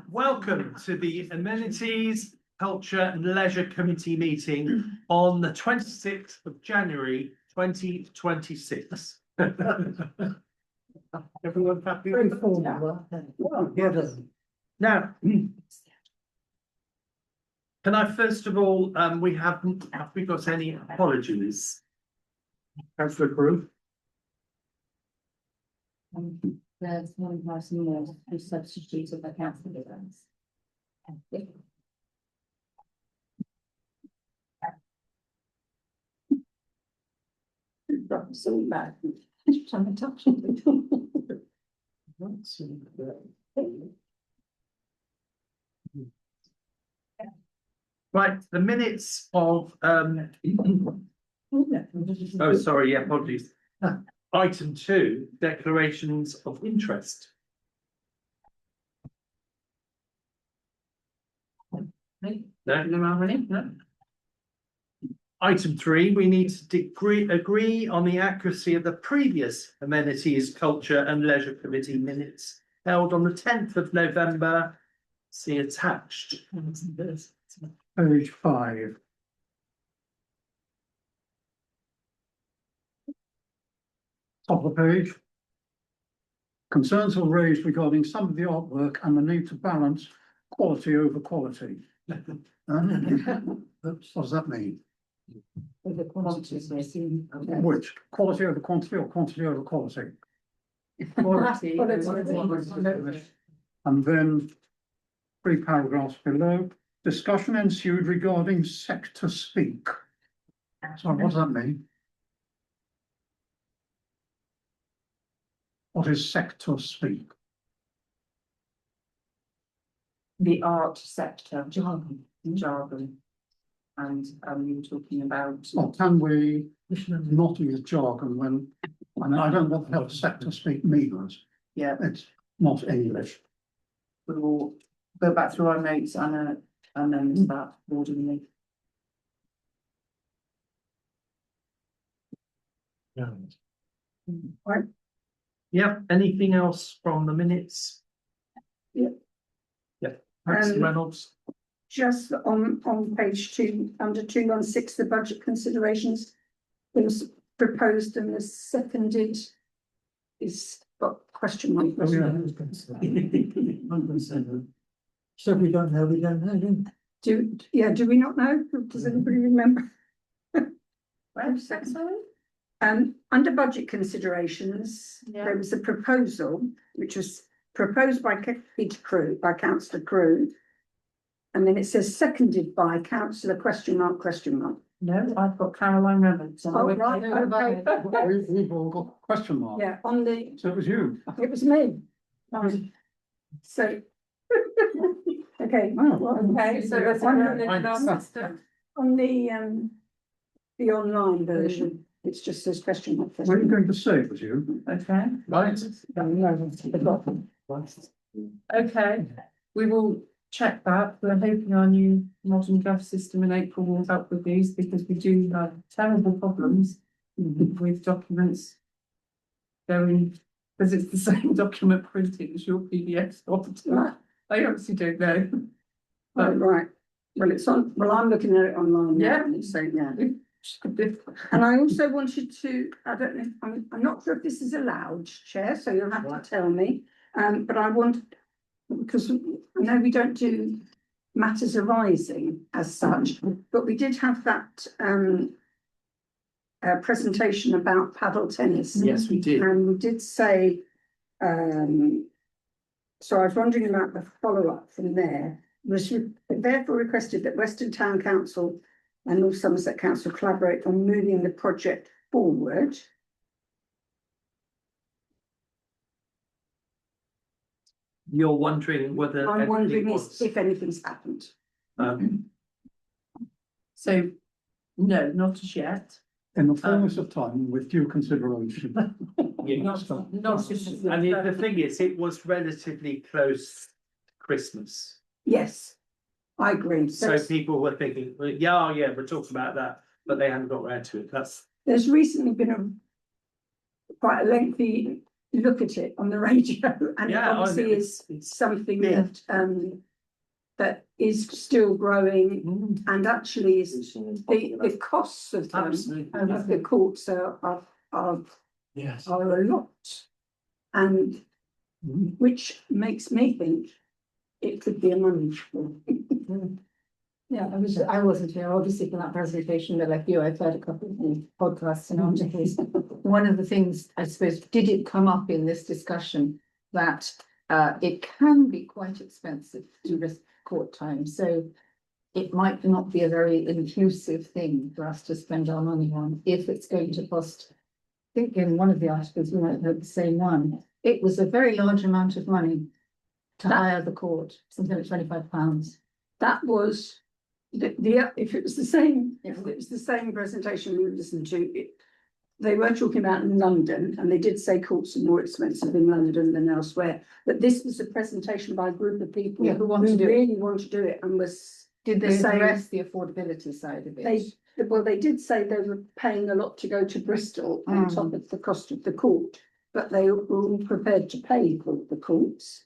Welcome to the Amenities, Culture and Leisure Committee meeting on the 26th of January 2026. Everyone happy? Very formal. Well, yeah. Now, can I first of all, have we got any apologies? Councillor Crewe? There's one person more who substituted the council events. So bad. Trying to touch it. Right, the minutes of oh sorry, yeah, apologies. Item 2, declarations of interest. No. Item 3, we need to agree on the accuracy of the previous Amenities, Culture and Leisure Committee minutes held on the 10th of November. See attached. Page 5. Top of the page. Concerns were raised regarding some of the artwork and the need to balance quality over quality. What does that mean? The quantities we're seeing. Which? Quality over quantity or quantity over quality? And then 3 paragraphs below, discussion ensued regarding sector speak. Sorry, what does that mean? What is sector speak? The art sector, jargon. And we were talking about. Well, can we not use jargon when, I mean, I don't know what the hell sector speak means. Yeah, It's not English. we will go back through our notes and amend that accordingly. Right. Yep, anything else from the minutes? Yep. Yep, Councillor Reynolds. Just on page 2, under 216, the budget considerations, it was proposed and was seconded. Is got question mark. So we don't know, Do we not know? Does anybody remember? Under budget considerations, there was a proposal which was proposed by Councillor Crewe. And then it says seconded by Councillor question mark. No, I've got Caroline Reynolds. Oh, right, okay. We've all got question mark. Yeah, on the, So it was you. it was me. So. Okay. Okay, so there's on the online version, it just says question mark. Were you going to say it was you? Okay, Right. okay, we will check that. We're hoping our new modern draft system in April will help with these, because we do have terrible problems with documents going, because it's the same document printing as your PDF document. I obviously don't know. Right. Well, it's on. Well, I'm looking at it online. Now, Yeah. and it's saying And I also wanted to. I don't know. I'm not sure if this is allowed, Chair. So you'll have to tell me. But I want, because I know we don't do matters arising as such, but we did have that presentation about paddle tennis. Yes, we did. And we did say, so I was wondering about the follow-up from there. Was therefore requested that Western Town Council and North Somerset Council collaborate on moving the project forward. You're wondering whether. I'm wondering if anything's happened. So, no, not as yet. In the fullness of time, with due consideration. Yeah, Not and the thing is, it was relatively close to Christmas. Yes, I agree. So people were thinking, well, yeah, we're talking about that, but they hadn't got around to it. There's recently been quite a lengthy look at it on the radio, and it Yeah, obviously is it's something Yeah. that that is still growing, Mm, and actually is the costs of them, absolutely. of the courts are Yes. a lot. And Mm. which makes me think it could be a money. Yeah, I wasn't here, obviously, for that presentation, but like you, I've heard a couple of the podcasts and articles. One of the things, I suppose, did it come up in this discussion that it can be quite expensive to risk court time, so it might not be a very inclusive thing for us to spend our money on if it's going to cost. I think in one of the articles, we might have heard the same one, it was a very large amount of money to hire the court, something like £25. That was if it was the same, if it was the same presentation we listened to, they were talking about in London, and they did say courts are more expensive in London than elsewhere. But this was a presentation by a group of people Yeah, who want to do it. really want to do it, and was Did they the same- address the affordability side of it? they did say they were paying a lot to go to Bristol on Mm. top of the cost of the court, but they were all prepared to pay for the courts.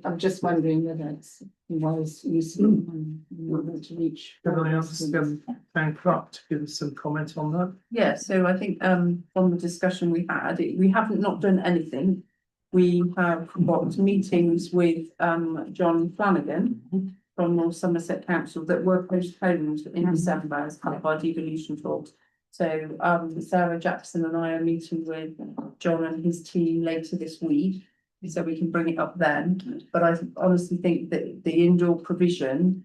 I'm just wondering whether it's wise use of money in order to reach. Can I ask Town Clerk to give us some comment on that? Yeah, so I think from the discussion we had, we haven't not done anything. We have got meetings with John Flanagan from North Somerset Council that were postponed in December as part of our devolution talks. So Sarah Jackson and I are meeting with John and his team later this week, so we can bring it up then. But I honestly think that the indoor provision.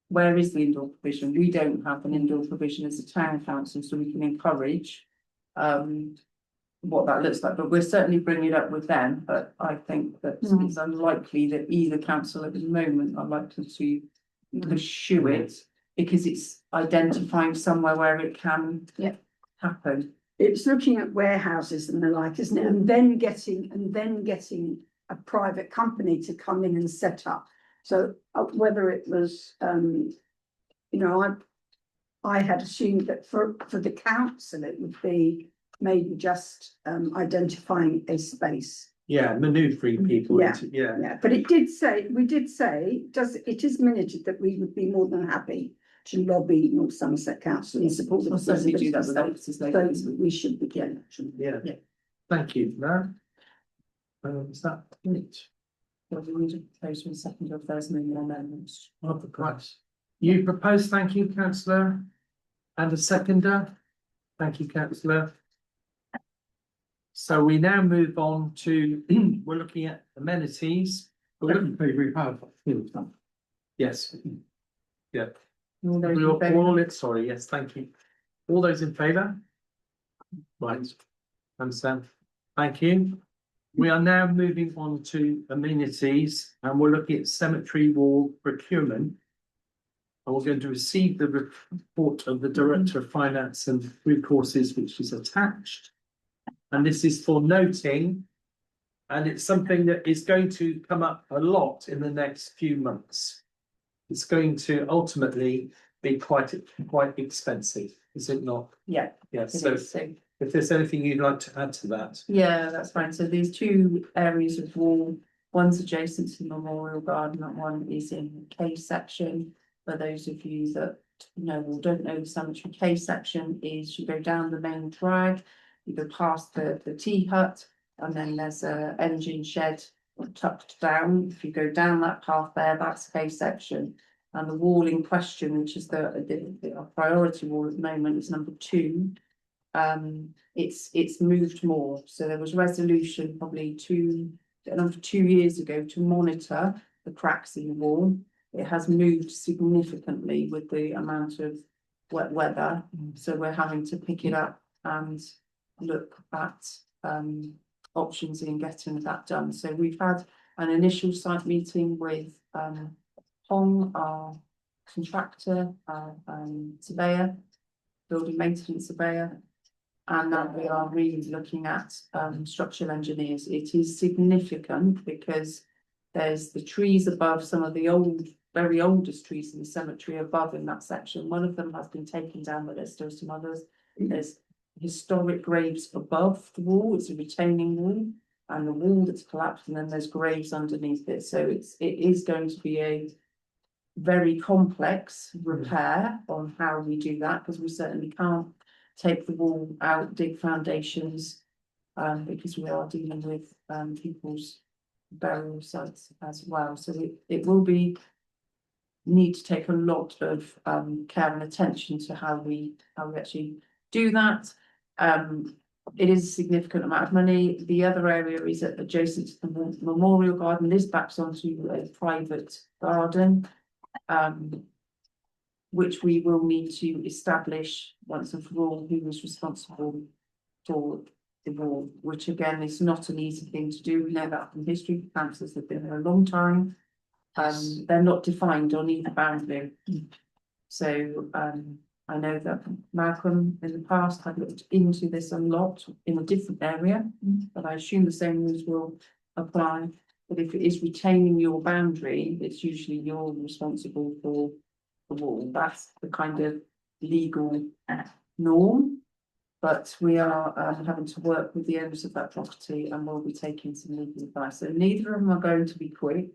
Where is the indoor provision? We don't have an indoor provision as a town council, so we can encourage what that looks like, but we're certainly bringing it up with them. But I think that it's unlikely that either council at the moment are likely to pursue it, because it's identifying somewhere where it can happen. It's looking at warehouses and the like, isn't it? And then getting a private company to come in and set up. So whether it was, I had assumed that for the council, it would be maybe just identifying a space. Yeah, manoeuvring people Yeah. into, yeah. Yeah, but we did say, it is minuted that we would be more than happy to lobby North Somerset Council and support We'll the. certainly do that with notices later. So we should begin, actually. Yeah. Yeah. Thank you for that. Is that it? Well, we need to propose a second of those moving amendments. Of the price. You propose, thank you, councillor. And a seconder. Thank you, councillor. So we now move on to, we're looking at amenities. Technically, we have a few of them. Yes. Yeah. All those in We're favour? all it, sorry, yes, thank you. All those in favour? Right, understand. Thank you. We are now moving on to amenities, and we're looking at cemetery wall procurement. And we're going to receive the report of the Director of Finance and Recourses, which is attached. And this is for noting, and it's something that is going to come up a lot in the next few months. It's going to ultimately be quite expensive, is it not? Yeah. Yeah, it so is, so. if there's anything you'd like to add to that. Yeah, that's fine. So these two areas of wall, one's adjacent to the Memorial Garden, that one is in the K section. For those of you that know or don't know, the cemetery K section is you go down the main drag, you go past the tea hut, and then there's a engine shed tucked down. If you go down that path there, that's K section. And the wall in question, which is the priority wall at the moment, is number 2. It's moved more. So there was resolution probably 2 years ago to monitor the cracks in the wall. It has moved significantly with the amount of wet weather. So we're having to pick it up and look at options in getting that done. So we've had an initial site meeting with Hong, our contractor, surveyor, building maintenance surveyor. And now we are really looking at structural engineers. It is significant because there's the trees above, some of the very oldest trees in the cemetery above in that section. One of them has been taken down, but there's still some others. There's historic graves above the wall, it's a retaining wall. And the wall that's collapsed, and then there's graves underneath it, so it is going to be a very complex repair on how we do that, because we certainly can't take the wall out, dig foundations. Because we are dealing with people's burial sites as well, so it will be need to take a lot of care and attention to how we actually do that. It is a significant amount of money. The other area is adjacent to the memorial garden. This backs onto a private garden, which we will need to establish once and for all who is responsible for the wall, which again is not an easy thing to do. We know that from history. Councils have been there a long time. They're not defined on either boundary. So I know that Malcolm in the past had looked into this a lot in a different area, but I assume the same rules will apply. But if it is retaining your boundary, it's usually you're responsible for the wall. That's the kind of legal norm. But we are having to work with the owners of that property, and we'll be taking some legal advice. So neither of them are going to be quick,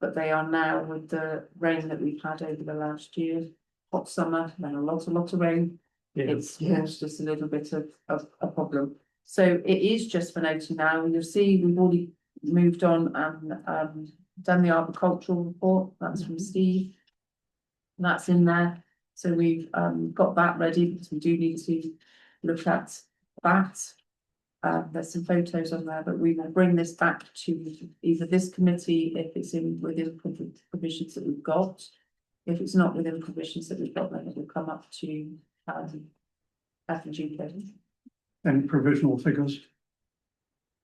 but they are now, with the rain that we've had over the last year, hot summer, and a lot of rain. It's caused us a little bit of a problem. So it is just for noting now. You'll see we've already moved on and done the arboricultural report. That's from Steve. That's in there. So we've got that ready, because we do need to look at that. There's some photos on there, but we will bring this back to either this committee if it's within provisions that we've got. If it's not within provisions that we've got, then it will come up to F&G. Any provisional figures?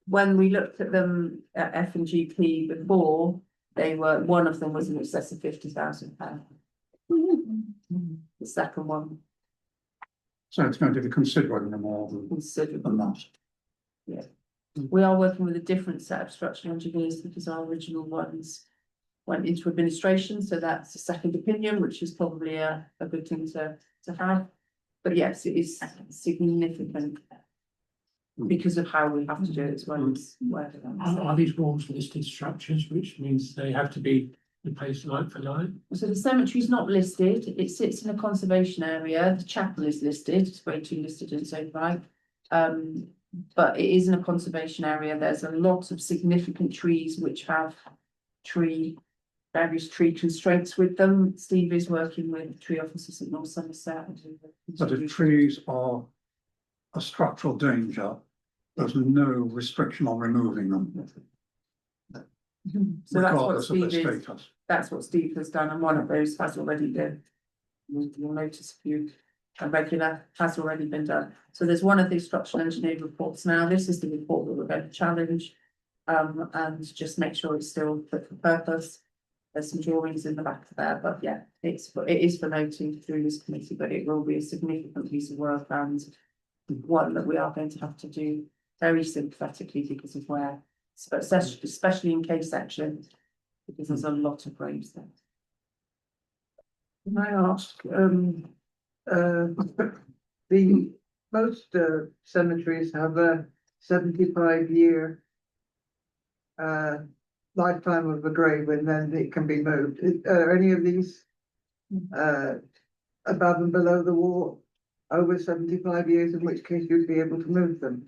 When we looked at them at F&GP before, one of them was in excess of £50,000. The second one, So it's going to be considerably more than considerable. that. Yeah, we are working with a different set of structural engineers, because our original ones went into administration, so that's a second opinion, which is probably a good thing to have. But yes, it is significant because of how we have to do it as well as where. Are these walls listed structures, which means they have to be replaced like for like? So the cemetery is not listed, it sits in a conservation area, the chapel is listed, it's way too listed in its own right. But it is in a conservation area. There's a lot of significant trees which have various tree constraints with them. Steve is working with tree officers at North Somerset. But if trees are a structural danger, there's no restriction on removing them, So that's what regardless of their Steve is, status. that's what Steve has done, and one of those has already been. You'll notice a regular has already been done. So there's one of these structural engineering reports now. This is the report that we're going to challenge, and just make sure it's still fit for purpose. There's some drawings in the back there, but yeah, it is for noting through this committee, but it will be a significant piece of work, and one that we are going to have to do very sympathetically because of where, especially in K section, because there's a lot of graves there. Can I ask, the most cemeteries have a 75-year lifetime of a grave, and then it can be moved. Are any of these above and below the wall over 75 years, in which case you'd be able to move them?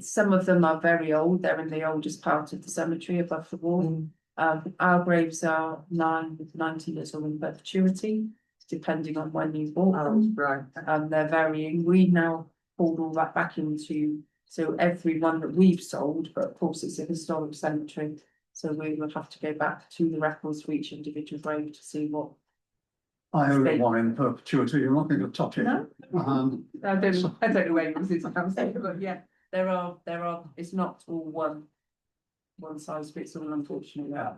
Some of them are very old, they're in the oldest part of the cemetery above the wall. Our graves are 90 years old in perpetuity, depending on when you bought them. Right. They're varying. We now pulled all that back into, so every one that we've sold, but of course it's a historic cemetery, so we will have to go back to the records for each individual grave to see what. I own one in perpetuity, you're not going to touch it. No? I don't know where yours is, but yeah, there are, it's not all one size fits all, unfortunately. Yeah.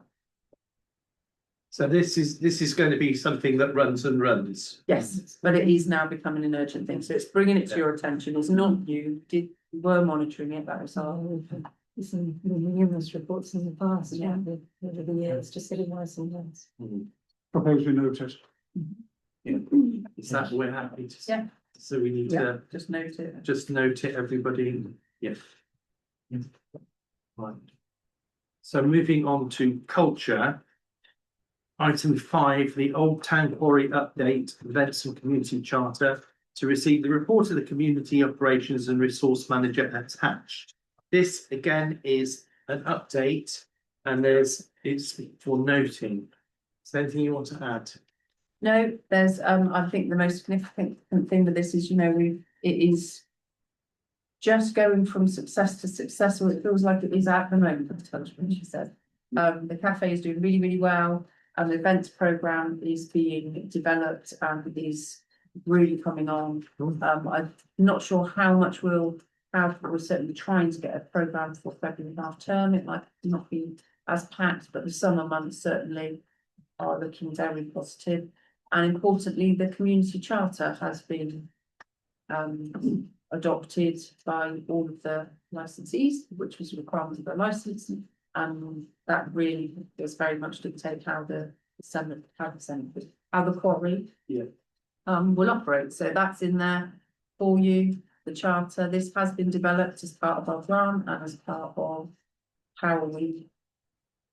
So this is going to be something that runs and runs. Yes, but it is now becoming an urgent thing, so it's bringing it to your attention. It's not you, we were monitoring it, that was our. There's some numerous reports in the past, Yeah. over the years, just getting worse and worse. Propose we notice. Yeah. Is that we're happy to Yeah. so we need to Just note it. just note it, everybody, yes. Right. So moving on to culture. Item 5, the Old Town Quarry update, events and community charter, to receive the report of the community operations and resource manager attached. This again is an update and it's for noting. Is there anything you want to add? No, there's, I think the most significant thing with this is, it is just going from success to success, or it feels like it is at the moment, when she said. The cafe is doing really, really well, and the events programme is being developed and is really coming on. I'm not sure how much we'll have, but we're certainly trying to get a programme for February half term. It might not be as packed, but the summer months certainly are looking very positive. And importantly, the community charter has been adopted by all of the licensees, which was a requirement of the licence. And that really does very much dictate how the quarry will operate. So that's in there for you, the charter. This has been developed as part of our grant and as part of how we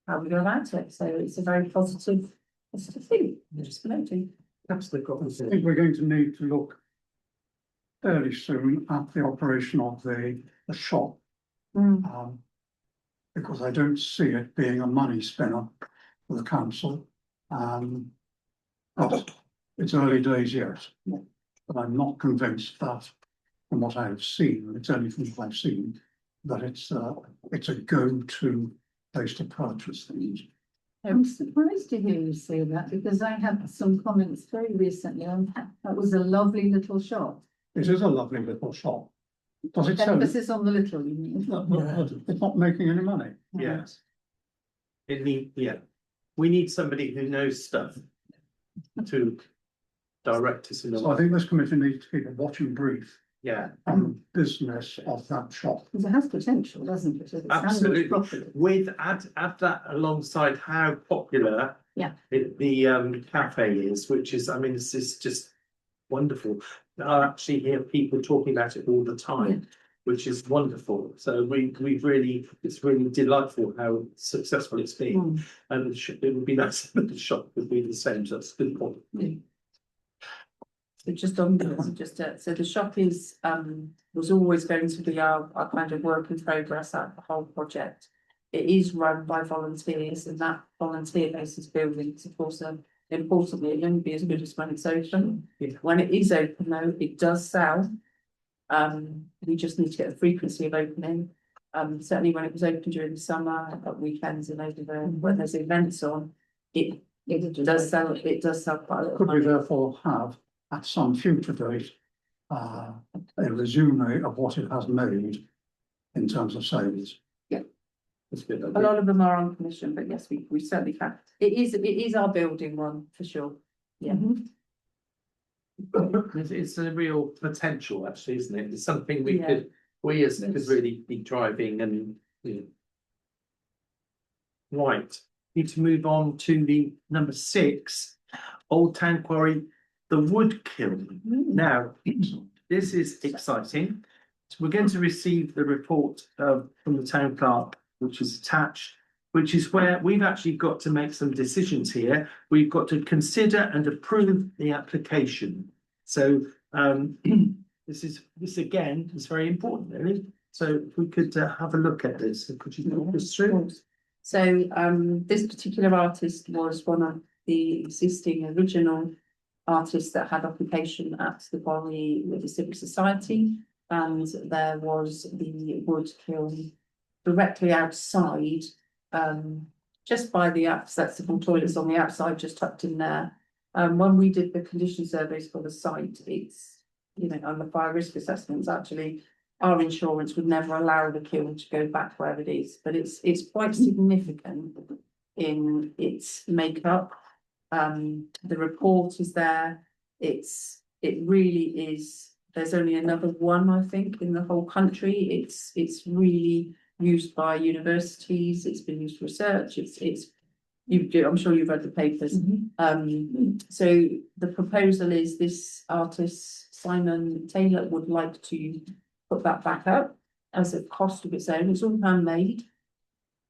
go about it. So it's a very positive thing, just noting. Absolutely. I think we're going to need to look fairly soon at the operation of the shop. Because I don't see it being a money spinner for the council. But it's early days yet. But I'm not convinced that, from what I have seen, and it's only from what I've seen, that it's a go-to place to purchase things. I'm surprised to hear you say that, because I had some comments very recently on that was a lovely little shop. It is a lovely little shop. Does it sell? Emphasis on the little, you mean? It's not making any money. Yes. We need somebody who knows stuff to direct us in the So I think this committee needs to keep a watching brief yeah, on the business of that shop. Because it has potential, doesn't it? If it's handled absolutely. properly. With add that alongside how popular Yeah. the cafe is, which is, I mean, this is just wonderful. I actually hear people talking about it all the time, which is wonderful. So we've really, it's really delightful how successful it's been. And it would be nice if the shop would be the same. So that's a good point. So just on, so the shop is, was always going to be our kind of work in progress at the whole project. It is run by volunteers, and that volunteer base is building, of course, importantly, it won't be as good as when it's open. When it is open though, it does sell. We just need to get the frequency of opening. Certainly when it was open during the summer, at weekends and over the, when there's events on, it does sell quite a lot of Could we money. therefore have, at some future date, a resume of what it has made in terms of sales? A lot of them are on commission, but yes, we certainly can. It is our building one for sure. Yeah. It's a real potential, actually, isn't it? It's something we Yeah. could really be driving and. Right, need to move on to the number 6, Old Town Quarry, the wood kiln. Now, this is exciting. So we're going to receive the report from the town clerk, which is attached, which is where we've actually got to make some decisions here. We've got to consider and approve the application. So this again is very important, really. So if we could have a look at this, could you talk us through? So this particular artist was one of the existing original artists that had occupation at the quarry with the Civic Society, and there was the wood kiln directly outside, just by the accessible toilets on the outside, just tucked in there. When we did the condition surveys for the site, it's, and the fire risk assessments, actually, our insurance would never allow the kiln to go back where it is, but it's quite significant in its makeup. The report is there. It really is. There's only another one, I think, in the whole country. It's really used by universities. It's been used for research. I'm sure you've read the papers. So the proposal is this artist Simon Taylor would like to put that back up as a cost of its own. It's all handmade.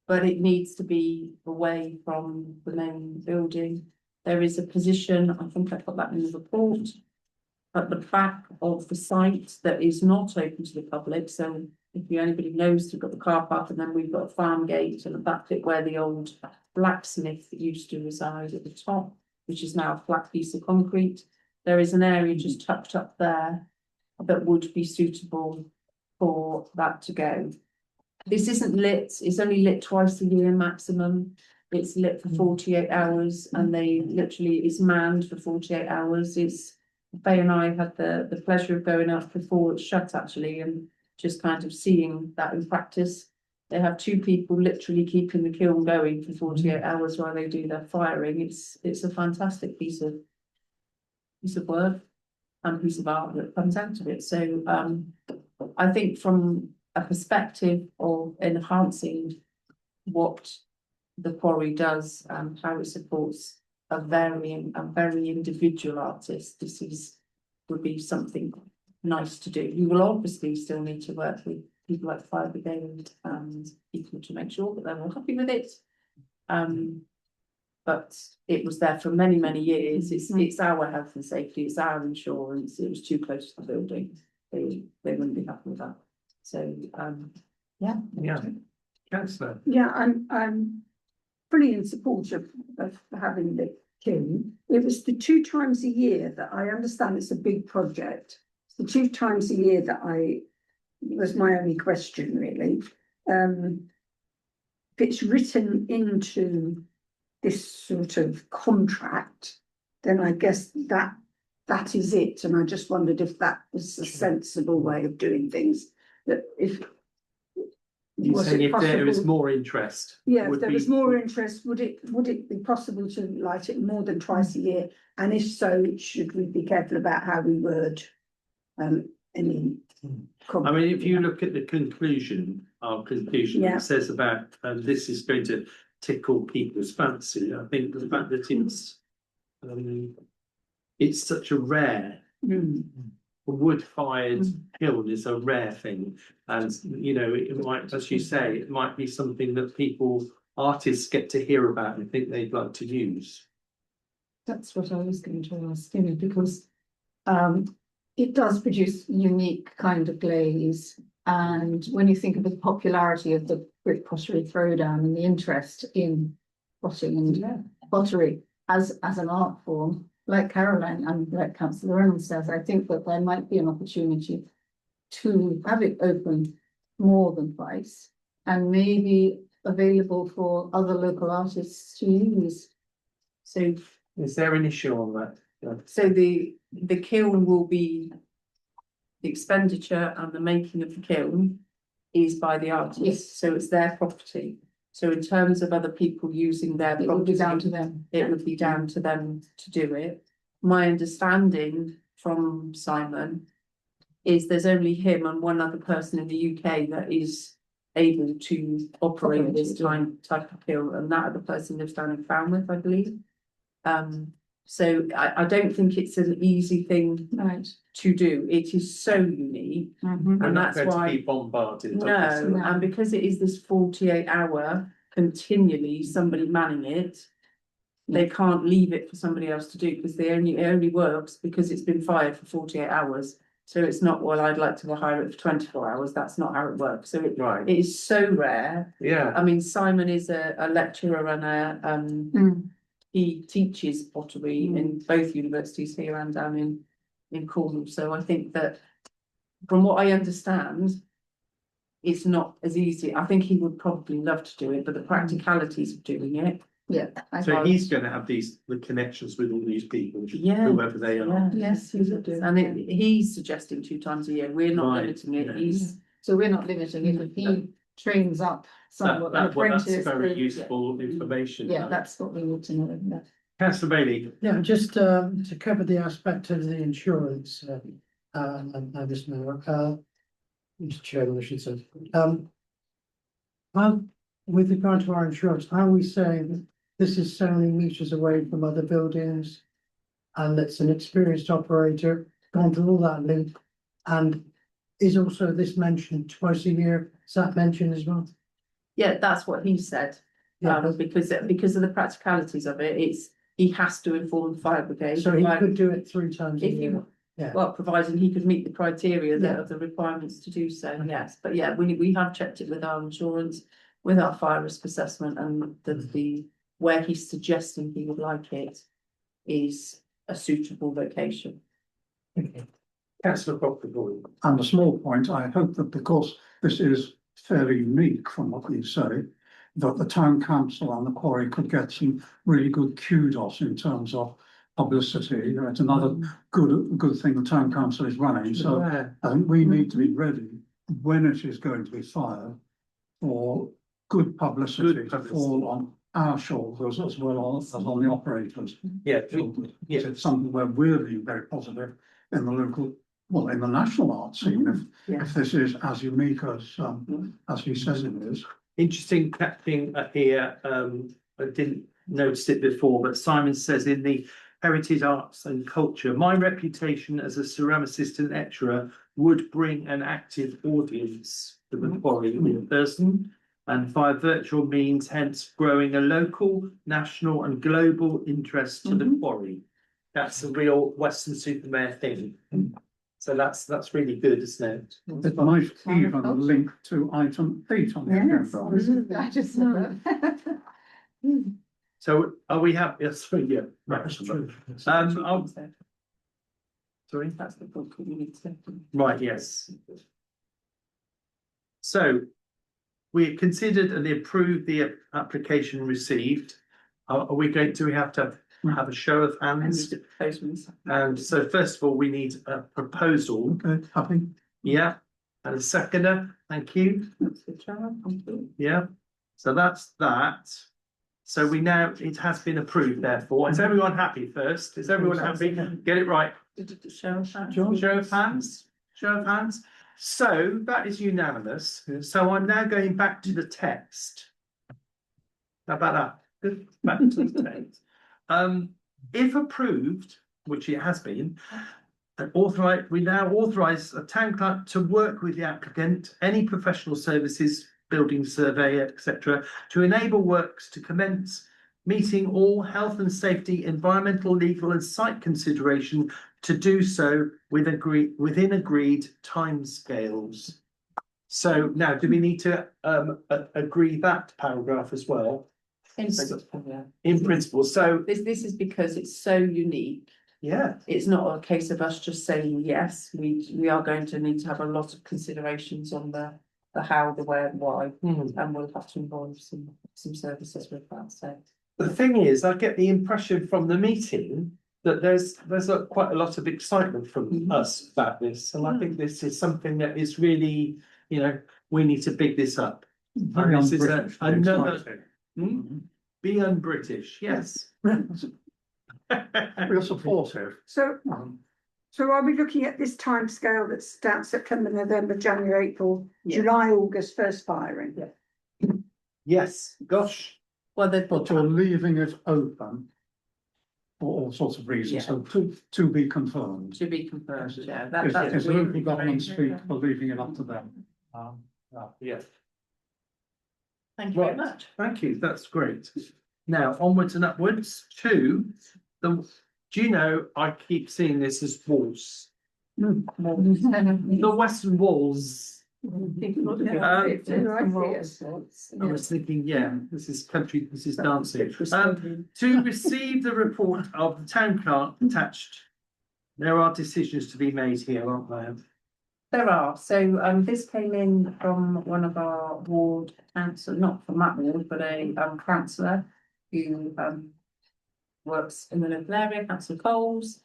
But it needs to be away from the main building. There is a position, I think I put that in the report, at the back of the site that is not open to the public. So if anybody knows, we've got the car park and then we've got a farm gate and a back bit where the old blacksmith that used to reside at the top, which is now a flat piece of concrete. There is an area just tucked up there that would be suitable for that to go. This isn't lit, it's only lit twice a year maximum. It's lit for 48 hours and they literally, it's manned for 48 hours. It's, Faye and I had the pleasure of going up before it's shut actually and just kind of seeing that in practice. They have 2 people literally keeping the kiln going for 48 hours while they do their firing. It's a fantastic piece of work and piece of art that comes out of it. So I think from a perspective of enhancing what the quarry does and how it supports a very individual artist, would be something nice to do. You will obviously still need to work with people like Fire Brigade and people to make sure that they're all happy with it. But it was there for many, many years. It's our health and safety, it's our insurance. It was too close to the building. They wouldn't be happy with that. So, yeah. Yeah. Councillor. Yeah, I'm fully in support of having the kiln. It was the 2 times a year that I understand it's a big project. The 2 times a year that was my only question really. If it's written into this sort of contract, then I guess that is it. And I just wondered if that was a sensible way of doing things. That if You're saying if there is more interest. Yeah, if there was more interest, would it be possible to light it more than twice a year? And if so, should we be careful about how we word any? I mean, if you look at the conclusion, Yeah. it says about this is going to tickle people's fancy. I think the fact that it's such a rare wood-fired kiln is a rare thing, and you know it might, as you say, it might be something that artists get to hear about and think they'd like to use. That's what I was going to ask, you know, because it does produce unique kind of glaze. And when you think of the popularity of the brick pottery throwdown and the interest in potting and pottery as an art form, like Caroline and like Councillor Reynolds says, I think that there might be an opportunity to have it open more than twice and maybe available for other local artists to use. So, is there an issue on that? Yeah. So the kiln will be, the expenditure and the making of the kiln is by the artist, yes. So it's their property. So in terms of other people using their property, it would be down to them. It would be down to them to do it. My understanding from Simon is there's only him and one other person in the UK that is able to operate this type of kiln, and that other person lives down in Falmouth, I believe. So I don't think it's an easy thing to do. It is so unique, and that's why to be bombarded. no, and because it is this 48-hour continually somebody manning it, they can't leave it for somebody else to do because it only works because it's been fired for 48 hours. So it's not, well, I'd like to hire it for 24 hours. That's not how it works. So it is so rare. Yeah. I mean, Simon is a lecturer and he teaches pottery in both universities here and down in Cornwall. So I think that from what I understand, it's not as easy. I think he would probably love to do it, but the practicalities of doing it. Yeah. So he's going to have the connections with all these people, whoever they are. Yeah. Yes, he would do. And he's suggesting 2 times a year. We're not limiting it. Yeah. So we're not limiting it. If he trains up someone, an apprentice. That's very useful information. Yeah, that's what we need to know. Councillor Bailey. Yeah, just to cover the aspect of the insurance, and this matter, Mr. Chairman, I should say. How, with regard to our insurance, how are we saying that this is so many meters away from other buildings and it's an experienced operator? gone through all that loop. And is also this mentioned twice a year? Is that mentioned as well? Yeah, that's what he said. Yeah, Because of the practicalities of it, he has to inform the fire brigade. so he Like, could do it 3 times a if year. you, Yeah. well, providing he could meet the criteria Yeah. of the requirements to do so, yes. But yeah, we have checked it with our insurance, with our fire risk assessment, and the where he's suggesting he would like it is a suitable location. Councillor Brockwood. And a small point, I hope that because this is fairly unique from what you say, that the town council and the quarry could get some really good kudos in terms of publicity. It's another good thing the town council is running, so I think we need to be ready when it is going to be fired for good publicity Good to publicity. fall on our shoulders as well as on the operators. Yeah, Yes, it's something where we're being very positive in the local, well, in the national art scene, if this is as unique as he says it is. interesting thing here, I didn't notice it before, but Simon says in the heritage arts and culture, my reputation as a ceramicist and lecturer would bring an active audience to the quarry in person and via virtual means, hence growing a local, national and global interest to the quarry. That's a real Weston-super-Mare thing. So that's really good, isn't it? It might even link to item 8 on the agenda. I just said that. So are we happy? Yes, sorry, yeah. Right. That's true. Sorry, That's the book we need to. right, yes. So we considered and approved the application received. Are we going to, we have to have a show of hands? And so first of all, we need a proposal. Okay, happy? Yeah, and a seconder, thank you. Yeah, so that's that. So we now, it has been approved therefore. Is everyone happy first? Is everyone happy? Get it right. Show of hands, show of hands. So that is unanimous. So I'm now going back to the text. How about that? Good. Back to the text. If approved, which it has been, we now authorise a town clerk to work with the applicant, any professional services, building surveyor, etc., to enable works to commence, meeting all health and safety, environmental, legal and site consideration, to do so within agreed timescales. So now, do we need to agree that paragraph as well? In principle, so This is because it's so unique. yeah, It's not a case of us just saying yes, we are going to need to have a lot of considerations on the how, the where, and why, and we'll have to involve some services with that, so. the thing is, I get the impression from the meeting that there's quite a lot of excitement from us about this, and I think this is something that is really, we need to big this up. Very And this is un-British, another exciting. be un-British, yes. We're supportive. So are we looking at this time scale that's down September, November, January, April, Yeah. July, August, first firing? Yeah. Yes, gosh, Well, they've But you're leaving it open for all sorts of reasons, so to be confirmed. to be confirmed, yeah. Is local government speak for leaving it up to them? yeah, Thank you very Right. much. thank you, that's great. Now, onwards and upwards to do you know, I keep seeing this as walls, the Western Walls. I was thinking, yeah, this is country, this is dancing. To receive the report of the town clerk attached, there are decisions to be made here, aren't there? There are, so this came in from one of our ward council, not from that ward, but a councillor who works in the local area, Councillor Coles.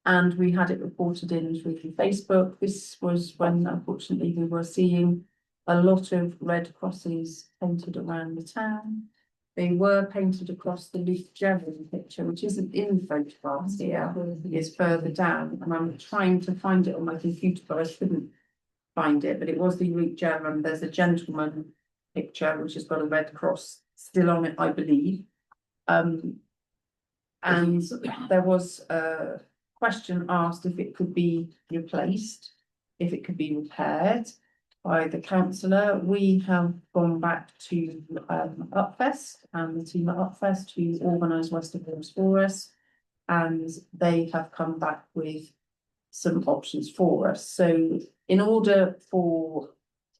And we had it reported in through Facebook. This was when unfortunately we were seeing a lot of red crosses painted around the town. They were painted across the Luke Jerry picture, which isn't in the photographs here, it's further down, and I'm trying to find it on my computer, but I couldn't find it, but it was the Luke Jerry, and there's a gentleman picture which has got a red cross still on it, I believe. And there was question asked if it could be replaced, if it could be repaired by the councillor. We have gone back to Upfest and the team at Upfest to organise Weston-super-Mare for us, and they have come back with some options for us. So in order for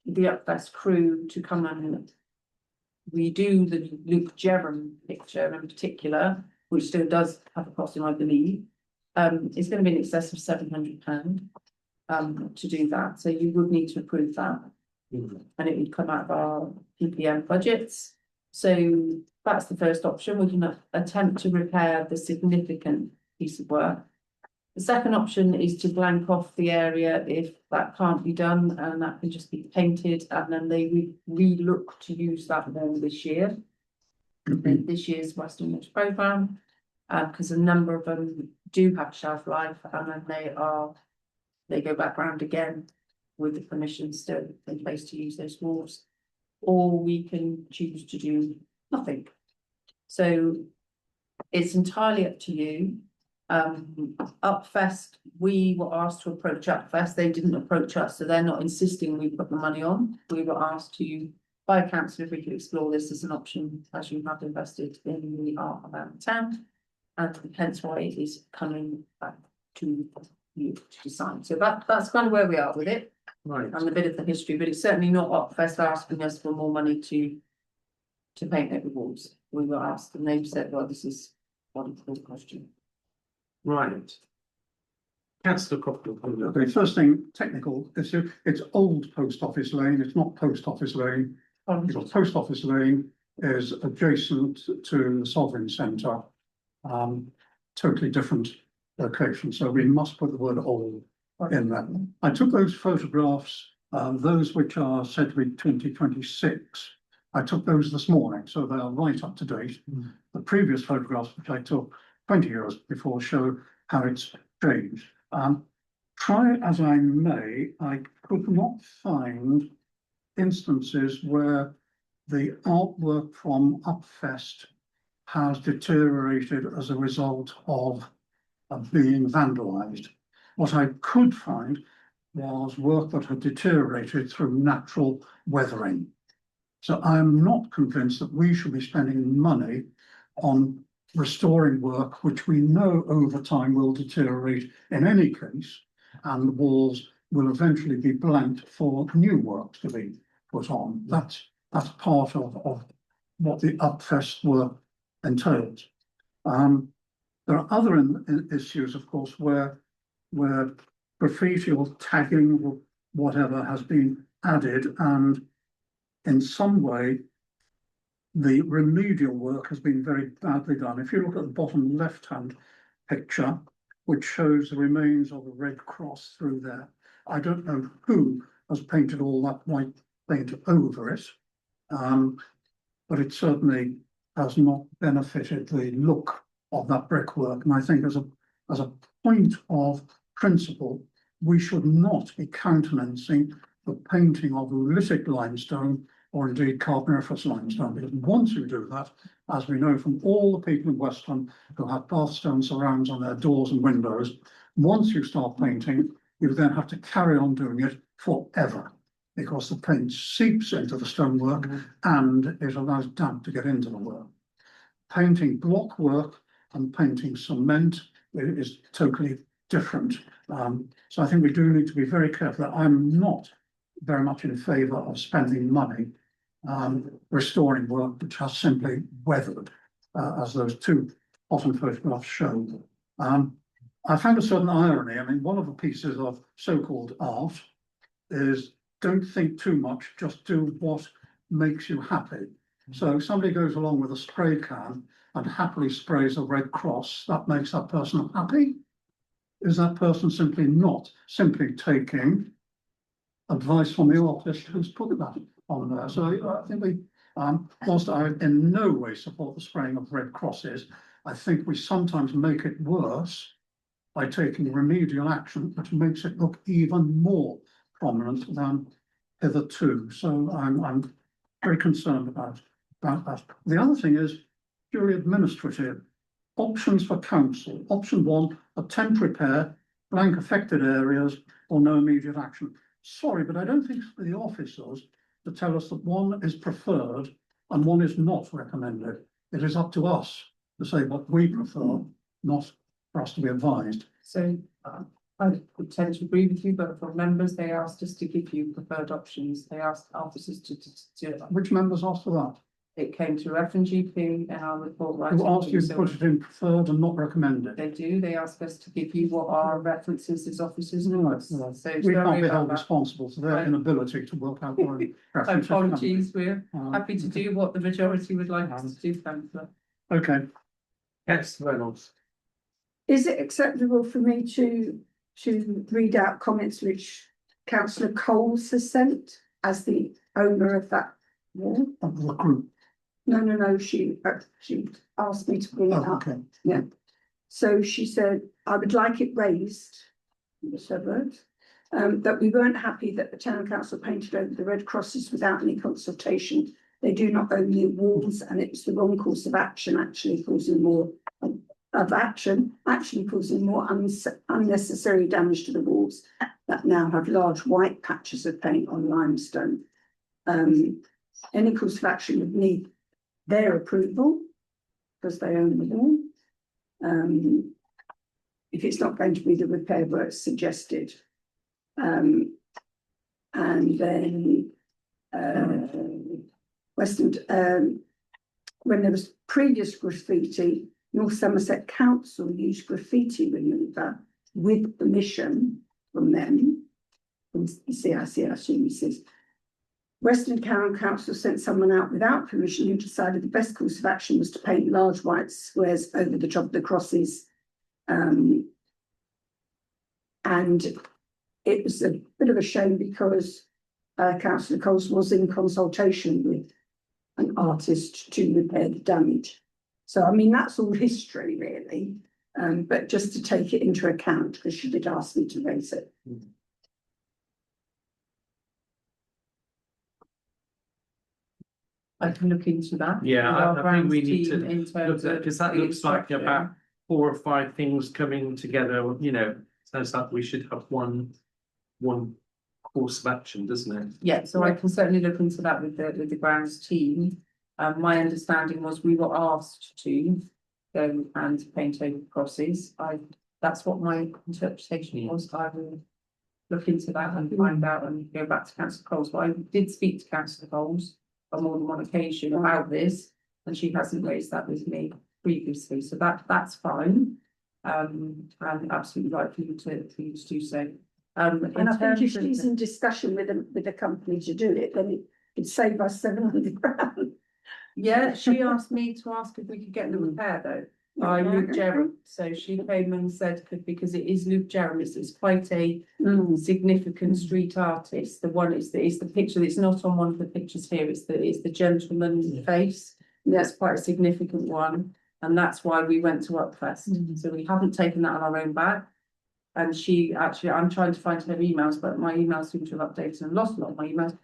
the Upfest crew to come and redo the Luke Jerram picture in particular, which still does have a costing, I believe, it's going to be in excess of £700 to do that. So you would need to approve that, and it would come out of our PPM budgets. So that's the first option. We can attempt to repair the significant piece of work. The second option is to blank off the area if that can't be done, and that can just be painted, and then they would re-look to use that wall this year. This year's Western programme, because a number of them do have shelf life, and then they go back round again with the permission still in place to use those walls. Or we can choose to do nothing. So it's entirely up to you. Upfest, we were asked to approach Upfest. They didn't approach us, so they're not insisting we put the money on. We were asked to, by council, if we could explore this as an option, as you have invested in the art around town, and hence why it is coming back to you to decide. So that's kind of where we are with it, Right. and a bit of the history, but it's certainly not Upfest asking us for more money to paint over walls. We were asked, and they've said, well, this is one question. Right. Councillor Cockle. Okay, first thing, technical issue, it's Old Post Office Lane, it's not Post Office Lane. Because Post Office Lane is adjacent to the Sovereign Centre. Totally different location, so we must put the word old in there. I took those photographs, those which are said to be 2026. I took those this morning, so they are right up to date. The previous photographs, which I took 20 years before, show how it's changed. Try as I may, I could not find instances where the artwork from Upfest has deteriorated as a result of being vandalised. What I could find was work that had deteriorated through natural weathering. So I am not convinced that we should be spending money on restoring work which we know over time will deteriorate in any case, and the walls will eventually be blanked for new work to be put on. That's part of what the Upfest work entails. There are other issues, of course, where graffiti or tagging or whatever has been added, and in some way the remedial work has been very badly done. If you look at the bottom left-hand picture, which shows the remains of a red cross through there, I don't know who has painted all that white paint over it, but it certainly has not benefited the look of that brickwork. And I think as a point of principle, we should not be countenancing the painting of oolitic limestone or indeed Carboniferous limestone, because once you do that, as we know from all the people in Weston who have Bathstone surrounds on their doors and windows, once you start painting, you then have to carry on doing it forever, because the paint seeps into the stonework and it allows damp to get into the work. Painting block work and painting cement is totally different. So I think we do need to be very careful. I'm not very much in favour of spending money restoring work which has simply weathered, as those two bottom photographs show. I found a certain irony. I mean, one of the pieces of so-called art is don't think too much, just do what makes you happy. So somebody goes along with a spray can and happily sprays a red cross, that makes that person happy? Is that person simply taking advice from the artist who's put that on there? So I think we, whilst I in no way support the spraying of red crosses, I think we sometimes make it worse by taking remedial action, which makes it look even more prominent than hitherto. So I'm very concerned about that. The other thing is purely administrative. options for council. Option 1, attempt repair, blank affected areas or no immediate action. Sorry, but I don't think it's for the officers to tell us that one is preferred and one is not recommended. It is up to us to say what we prefer, not for us to be advised. So I would tend to agree with you, but for members, they asked us to give you preferred options. They asked officers to Which members asked for that? it came to F and GP and our report writing. Who asked you to So put it in preferred and not recommended? They do, they ask us to give you what our references as officers. No, was. no. So We can't sorry be about held that. responsible for their Right. inability to work out their own preferences. Apologies, we're Um, happy to do what the majority would like us to do, councillor. Okay, Yes, Reynolds. Is it acceptable for me to read out comments which councillor Coles has sent as the owner of that wall? of the group. No, she asked me to bring it Oh, up. okay. Yeah. So she said, I would like it raised, that's her words, that we weren't happy that the town council painted over the red crosses without any consultation. They do not own the walls and it's the wrong course of action, actually causing more unnecessary damage to the walls that now have large white patches of paint on limestone. Any course of action would need their approval because they own the wall. If it's not going to be the repair works suggested. And then when there was previous graffiti, North Somerset Council used graffiti remover with permission from them. From CIC, I assume he says. Western Town Council sent someone out without permission who decided the best course of action was to paint large white squares over the top of the crosses. And it was a bit of a shame because Councillor Coles was in consultation with an artist to repair the damage. So, I mean, that's all history really, but just to take it into account because she did ask me to raise it. I can look into that. Yeah, with our I think we grounds need team to in terms of because that the looks like instruction. about 4 or 5 things coming together, you know, sounds like we should have one course of action, doesn't it? Yeah, so I can certainly look into that with the grounds team. My understanding was we were asked to go and paint over crosses. That's what my interpretation was. I will look into that and find out and go back to Councillor Coles. But I did speak to Councillor Coles on more than one occasion about this, and she hasn't raised that with me previously, so that's fine. And absolutely right for you to do so. And I think if she's in discussion with a company to do it, then it'd save us £700. Yeah, she asked me to ask if we could get the repair though, by Luke Jerram. So she came and said, because it is Luke Jerram, it's quite a significant street artist. The one is the picture, it's not on one of the pictures here, it's the gentleman's face. That's quite a significant one, and that's why we went to Upfest. So we haven't taken that on our own back. And she actually, I'm trying to find her emails, but my emails seem to have updated and lost a lot of my emails.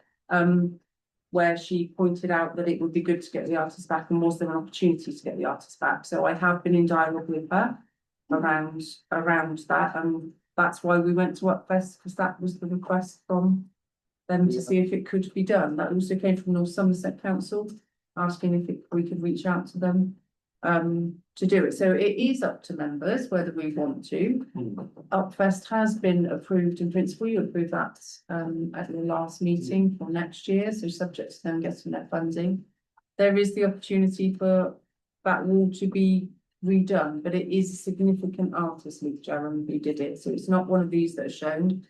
Where she pointed out that it would be good to get the artist back, and was there an opportunity to get the artist back? So I have been in dialogue with her around that, and that's why we went to Upfest, because that was the request from them to see if it could be done. That also came from North Somerset Council, asking if we could reach out to them to do it. So it is up to members whether we want to. Upfest has been approved in principle. You approved that at the last meeting for next year, so subject to them getting their funding. There is the opportunity for that wall to be redone, but it is a significant artist, Luke Jerram, who did it. So it's not one of these that are shown.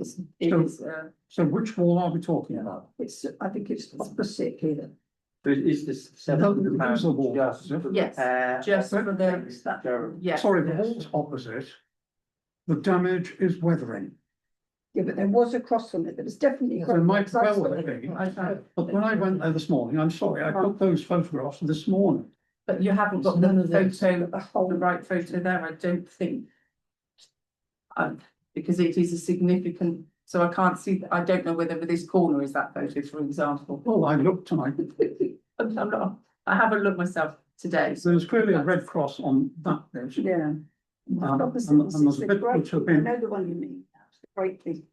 So which wall are we talking about? I think it's opposite here. Is this There's a wall. Yes, just for the, yeah. Sorry, the wall's opposite. The damage is weathering. Yeah, but there was a cross on it. There was definitely. There might well be. I don't- But when I went there this morning, I'm sorry, I got those photographs this morning. But you haven't got None the of this. photo, the right photo there, I don't think. Because it is a significant, so I can't see, I don't know whether this corner is that photo, for example. Well, I looked tonight. I'm not, I haven't looked myself, today. So there's clearly a red cross on that bit. Yeah. And Opposite, and it's there's a the bit great- which have I been, know the one you mean, it's the great big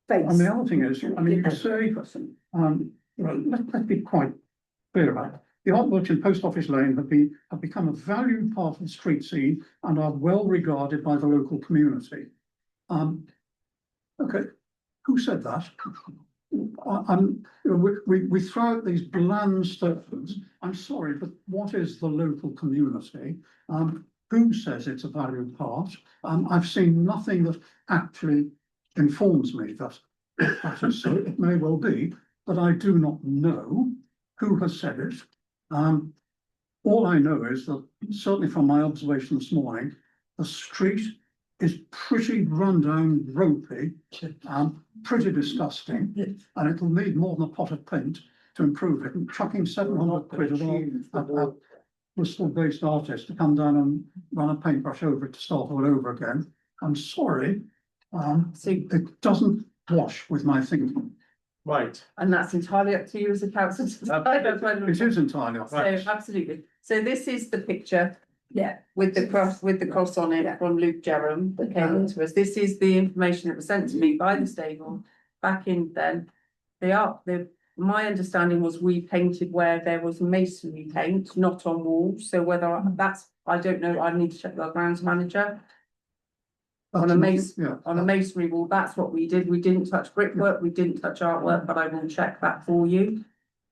face. and the other thing is, I mean, you could say, well, let's be quite clear about it. The artworks in Post Office Lane have become a valued part of the street scene and are well regarded by the local community. Okay, who said that? We throw out these bland statements. I'm sorry, but what is the local community? Who says it's a valued part? I've seen nothing that actually informs me that that is so. It may well be, but I do not know who has said it. All I know is that certainly from my observation this morning, the street is pretty rundown, ropey, pretty disgusting, and it'll need more than a pot of paint to improve it. And chucking 700 quid at a Bristol-based artist to come down and run a paintbrush over it to start all over again. I'm sorry, it doesn't wash with my thinking. Right. And that's entirely up to you as a council to decide. That's why- It is entirely off. So absolutely. So this is the picture Yeah. with the cross on it from Luke Jerram that came to us. This is the information that was sent to me by the stable back in then. My understanding was we painted where there was masonry paint, not on walls. So whether that's, I don't know, I need to check with our grounds manager. On a masonry wall, that's what we did. We didn't touch brickwork, we didn't touch artwork, but I will check that for you.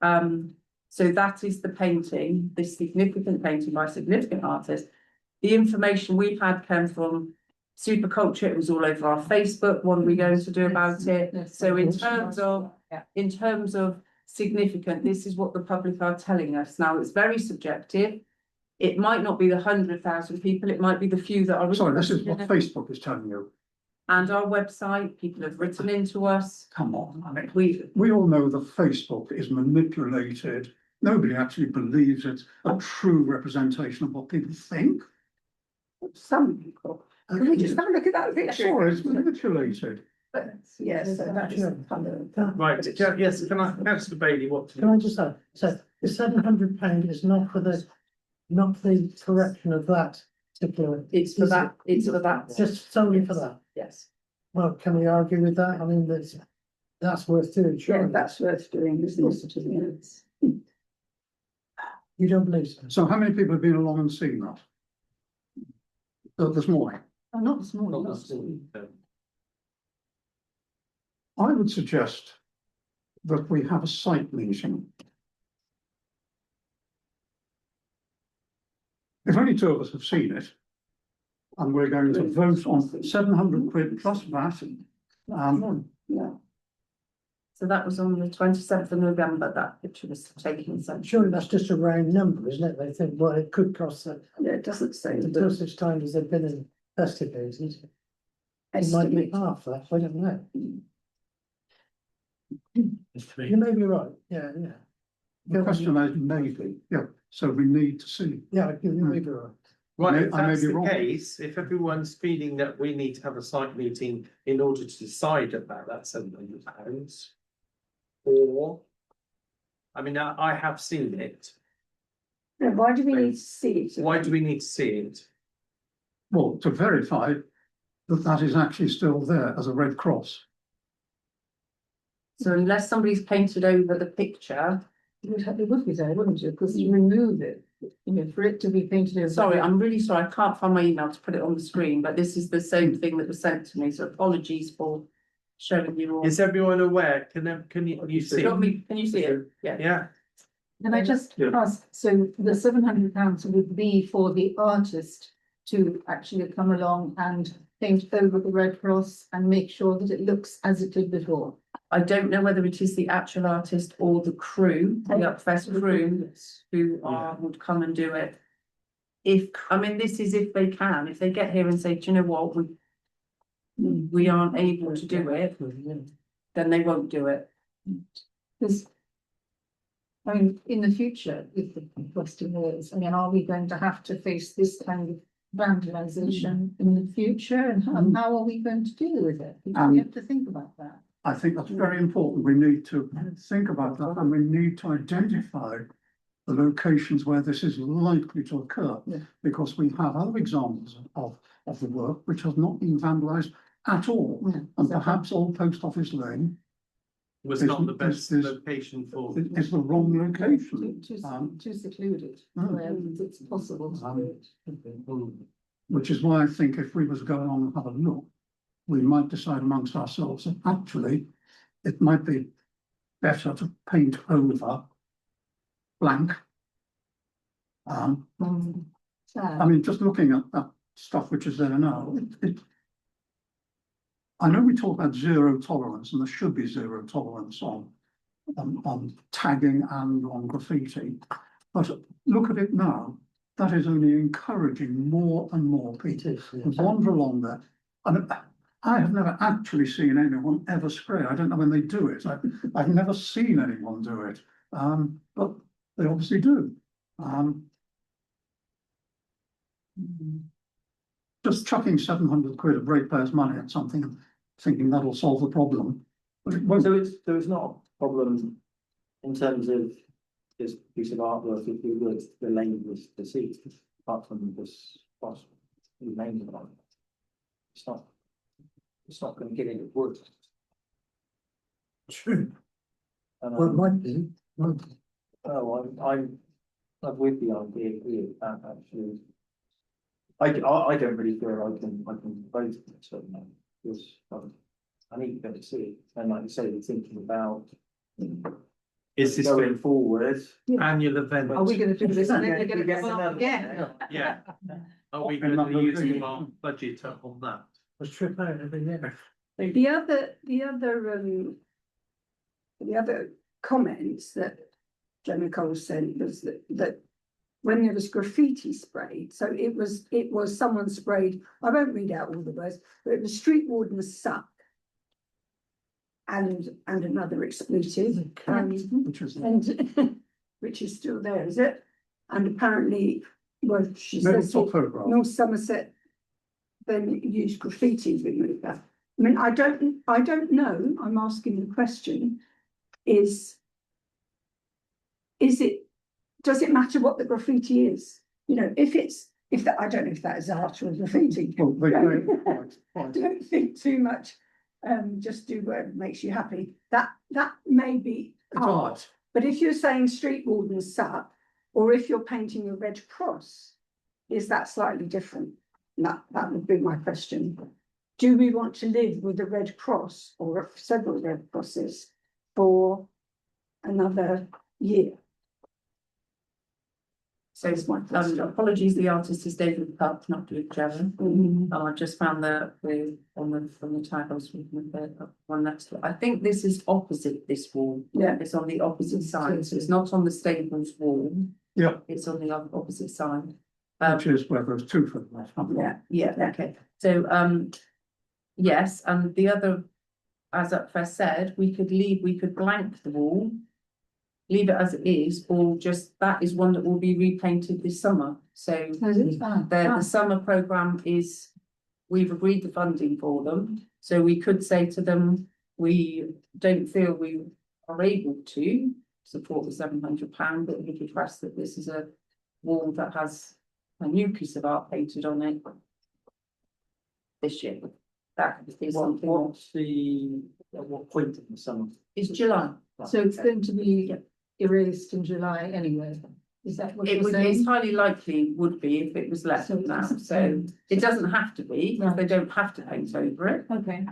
So that is the painting, this significant painting by a significant artist. The information we've had came from Superculture, it was all over our Facebook, what are we going to do about it? So in terms of significant, this is what the public are telling us. Now, it's very subjective. It might not be the 100,000 people, it might be the few that are. Sorry, this is interested what in it. Facebook is telling you. And our website, people have written into us. Come on, I mean, We, we all know that Facebook is manipulated. Nobody actually believes it's a true representation of what people think. Some people. Can we just have a look at that picture? Sorry, it's manipulated. Yes, so that's Right, yes, Councillor Bailey, what? Can I just say, so the £700 is not for the correction of that particular, it's for that, just solely for that? yes. Well, can we argue with that? I mean, that's worth doing, Yeah, surely. that's worth doing, isn't it? You don't believe so? So how many people have been along and seen that? This morning? Not this morning. I would suggest that we have a site meeting. If only two of us have seen it, and we're going to vote on 700 quid plus VAT. Yeah. So that was on the 27th of November, that picture was taken. So Surely that's just a round number, isn't it? They think, well, it could cost that Yeah, it doesn't say. until such time as they've been investigated. It might be half that, I don't know. You may be right, yeah. The question is maybe, yeah, so we need to see. Yeah, you may be right. Right, if I may that's be the wrong. case, if everyone's feeling that we need to have a site meeting in order to decide about that £700. Or, I mean, I have seen it, No, why do we need to see it? why do we need to see it? Well, to verify that that is actually still there as a red cross. So unless somebody's painted over the picture, It would be there, wouldn't you? Because you remove it, you know, for it to be painted over. sorry, I'm really sorry, I can't find my email to put it on the screen, but this is the same thing that was sent to me, so apologies for showing you all. Is everyone aware? Can you see? Can you see it? Yeah. Yeah, Can I just Yeah. ask, so the £700 would be for the artist to actually come along and paint over the Red Cross and make sure that it looks as it did before? I don't know whether it is the actual artist or the crew, the Upfest crew, who would come and do it. This is if they can, if they get here and say, do you know what, we aren't able to do it, then they won't do it. Because, I mean, in the future, with the Weston-super-Mare, I mean, are we going to have to face this kind of vandalisation in the future? And how are we going to deal with it? We have to think about that. I think that's very important. We need to think about that and we need to identify the locations where this is likely to occur. Yeah. Because we have other examples of the work which has not been vandalised at all. Yeah, And so- perhaps Old Post Office Lane Was not the best Is- location for. is the wrong location. Too secluded, Mm. where it's possible to do it. Which is why I think if we was going on and have a look, we might decide amongst ourselves that actually it might be better to paint over blank. I Sad. mean, just looking at that stuff which is there now, I know we talk about zero tolerance, and there should be zero tolerance on tagging and on graffiti. But look at it now, that is only encouraging more and more people to wander along there. And I have never actually seen anyone ever spray. I don't know when they do it. I've never seen anyone do it. But they obviously do. Just chucking 700 quid of ratepayers' money at something and thinking that'll solve the problem. But it won't. So there is not a problem in terms of this piece of artwork if we were to delay this deceased, apart from this was remains of it. It's not going to get any worse. True. And, Well, it might be, might be. oh, I'm with the idea here that actually. I don't really feel I can vote for it certainly, because I need to go to see it, and like you say, we're thinking about Is this going an forward. annual event? Are we gonna do this and then we're gonna Yes, come up another- again? Yeah. Are we In that going to use location. our budget up on that? Let's trip out every year. The other comments that Gemma Cole sent was that when there was graffiti sprayed, so it was someone sprayed, I won't read out all the words, but it was street warden suck. And another expletive, Which is and which is still there, is it? And apparently, well, she middle says top photograph. North Somerset then used graffiti to remove that. I mean, I don't know, I'm asking the question, does it matter what the graffiti is? You know, I don't know if that is art or graffiti. Well, quite. Don't think too much, just do whatever makes you happy. That may be It's art, art. but if you're saying street warden's suck, or if you're painting a red cross, is that slightly different? That would be my question. Do we want to live with a red cross or several red crosses for another year? So That's my question. apologies, the artist is David Pup, not Luke Jevon. Mm. I just found that from the tag I was reading with the one next to it. I think this is opposite this wall. Yeah. It's on the opposite side, so it's not on the stables wall. Yeah. It's on the opposite side. Which is where those two photographs come from. Yeah, okay. So, yes, and the other, as Upfest said, we could blank the wall, leave it as it is, or just, that is one that will be repainted this summer. So the summer programme is, we've agreed the funding for them. So we could say to them, we don't feel we are able to support the £700, but we request that this is a wall that has a new piece of art painted on it this year. That is something. At what point in the summer? It's July. So it's going to be erased in July anyway, is that what It you're would, it's saying? highly likely would be if it was left So it now, doesn't- so it doesn't have to be, because they Right. don't have to paint over it. Okay.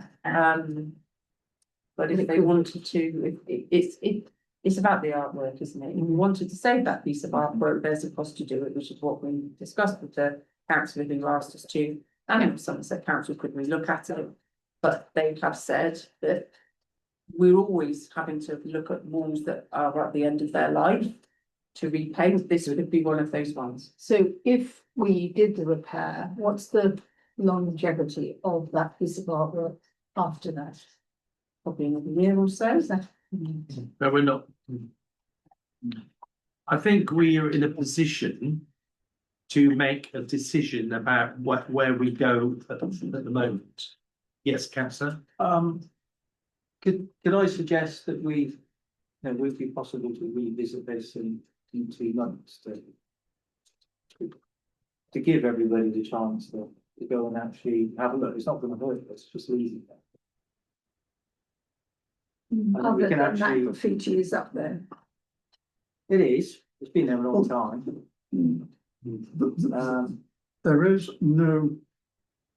But if they wanted to, it's about the artwork, isn't it? If we wanted to save that piece of artwork, there's a cost to do it, which is what we discussed with the council who asked us to. And if Somerset Council could relook at it, but they have said that we're always having to look at walls that are at the end of their life to repaint. This would be one of those ones. So if we did the repair, what's the longevity of that piece of artwork after that? Probably another year or so. Is that? No, we're not. I think we are in a position to make a decision about where we go at the moment. Yes, councillor? Could I suggest that would it be possible to revisit this in in 2 months to give everybody the chance to go and actually have a look. It's not going to hurt us, just leave it there. And then we Other can than that actually, graffiti is up there. it is, it's been there a long time. There is no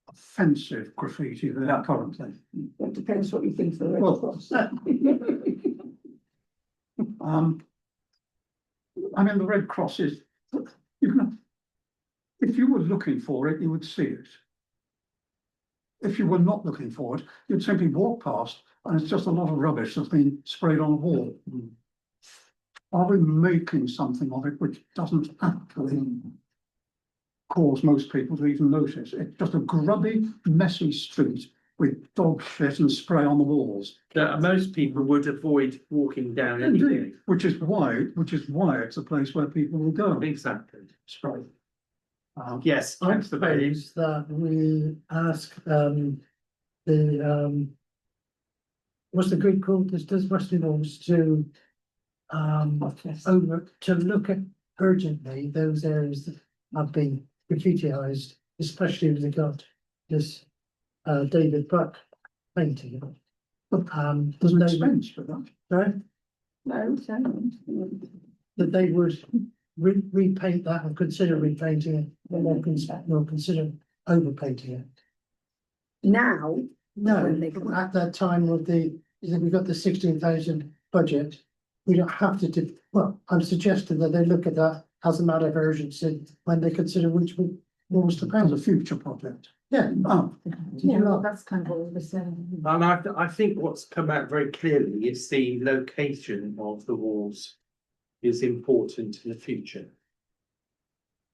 offensive graffiti there No. currently. It depends what you think of the Red Well, Cross. I mean, the Red Cross is, you know, if you were looking for it, you would see it. If you were not looking for it, you'd simply walk past and it's just a lot of rubbish that's been sprayed on a wall. Are we making something of it which doesn't actually cause most people to even notice? It's just a grubby, messy street with dog shit and spray on the walls. That most people would avoid walking down anyway. Indeed, which is why it's a place where people will go. Exactly. Spray. Yes, I thanks for that. propose that we ask, what's the group called, does Weston-super-Mare to, to look at urgently those areas that have been graffitiized, especially with regard to this, David Buck painting. There's an they- expense for that. Sorry, No, that they would repaint that and consider repainting it, or consider overpainting it. now, No, When they- at that time of we've got the 16,000 budget, we don't have to do, well, I'm suggesting that they look at that as a matter of urgency when they consider which walls to As paint. a future project. Yeah. Oh, Yeah, well, that's kind of what we were saying. And I think what's come out very clearly is the location of the walls is important in the future.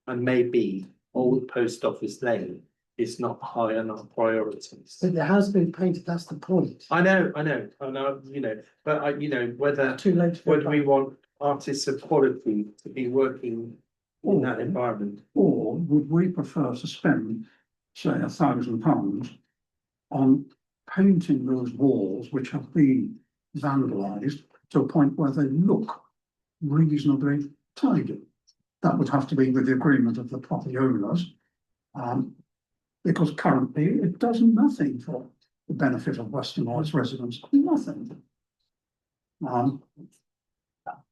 And maybe Old Post Office Lane is not high on our priorities. But it has been painted, that's the point. I know, you know, but whether Too late to go we back. want artists of quality to be working in that environment. or would we prefer to spend, say, £1,000 on painting those walls which have been vandalised to a point where they look reasonably tidy? That would have to be with the agreement of the property owners. Because currently it does nothing for the benefit of Weston-Mare's residents, nothing.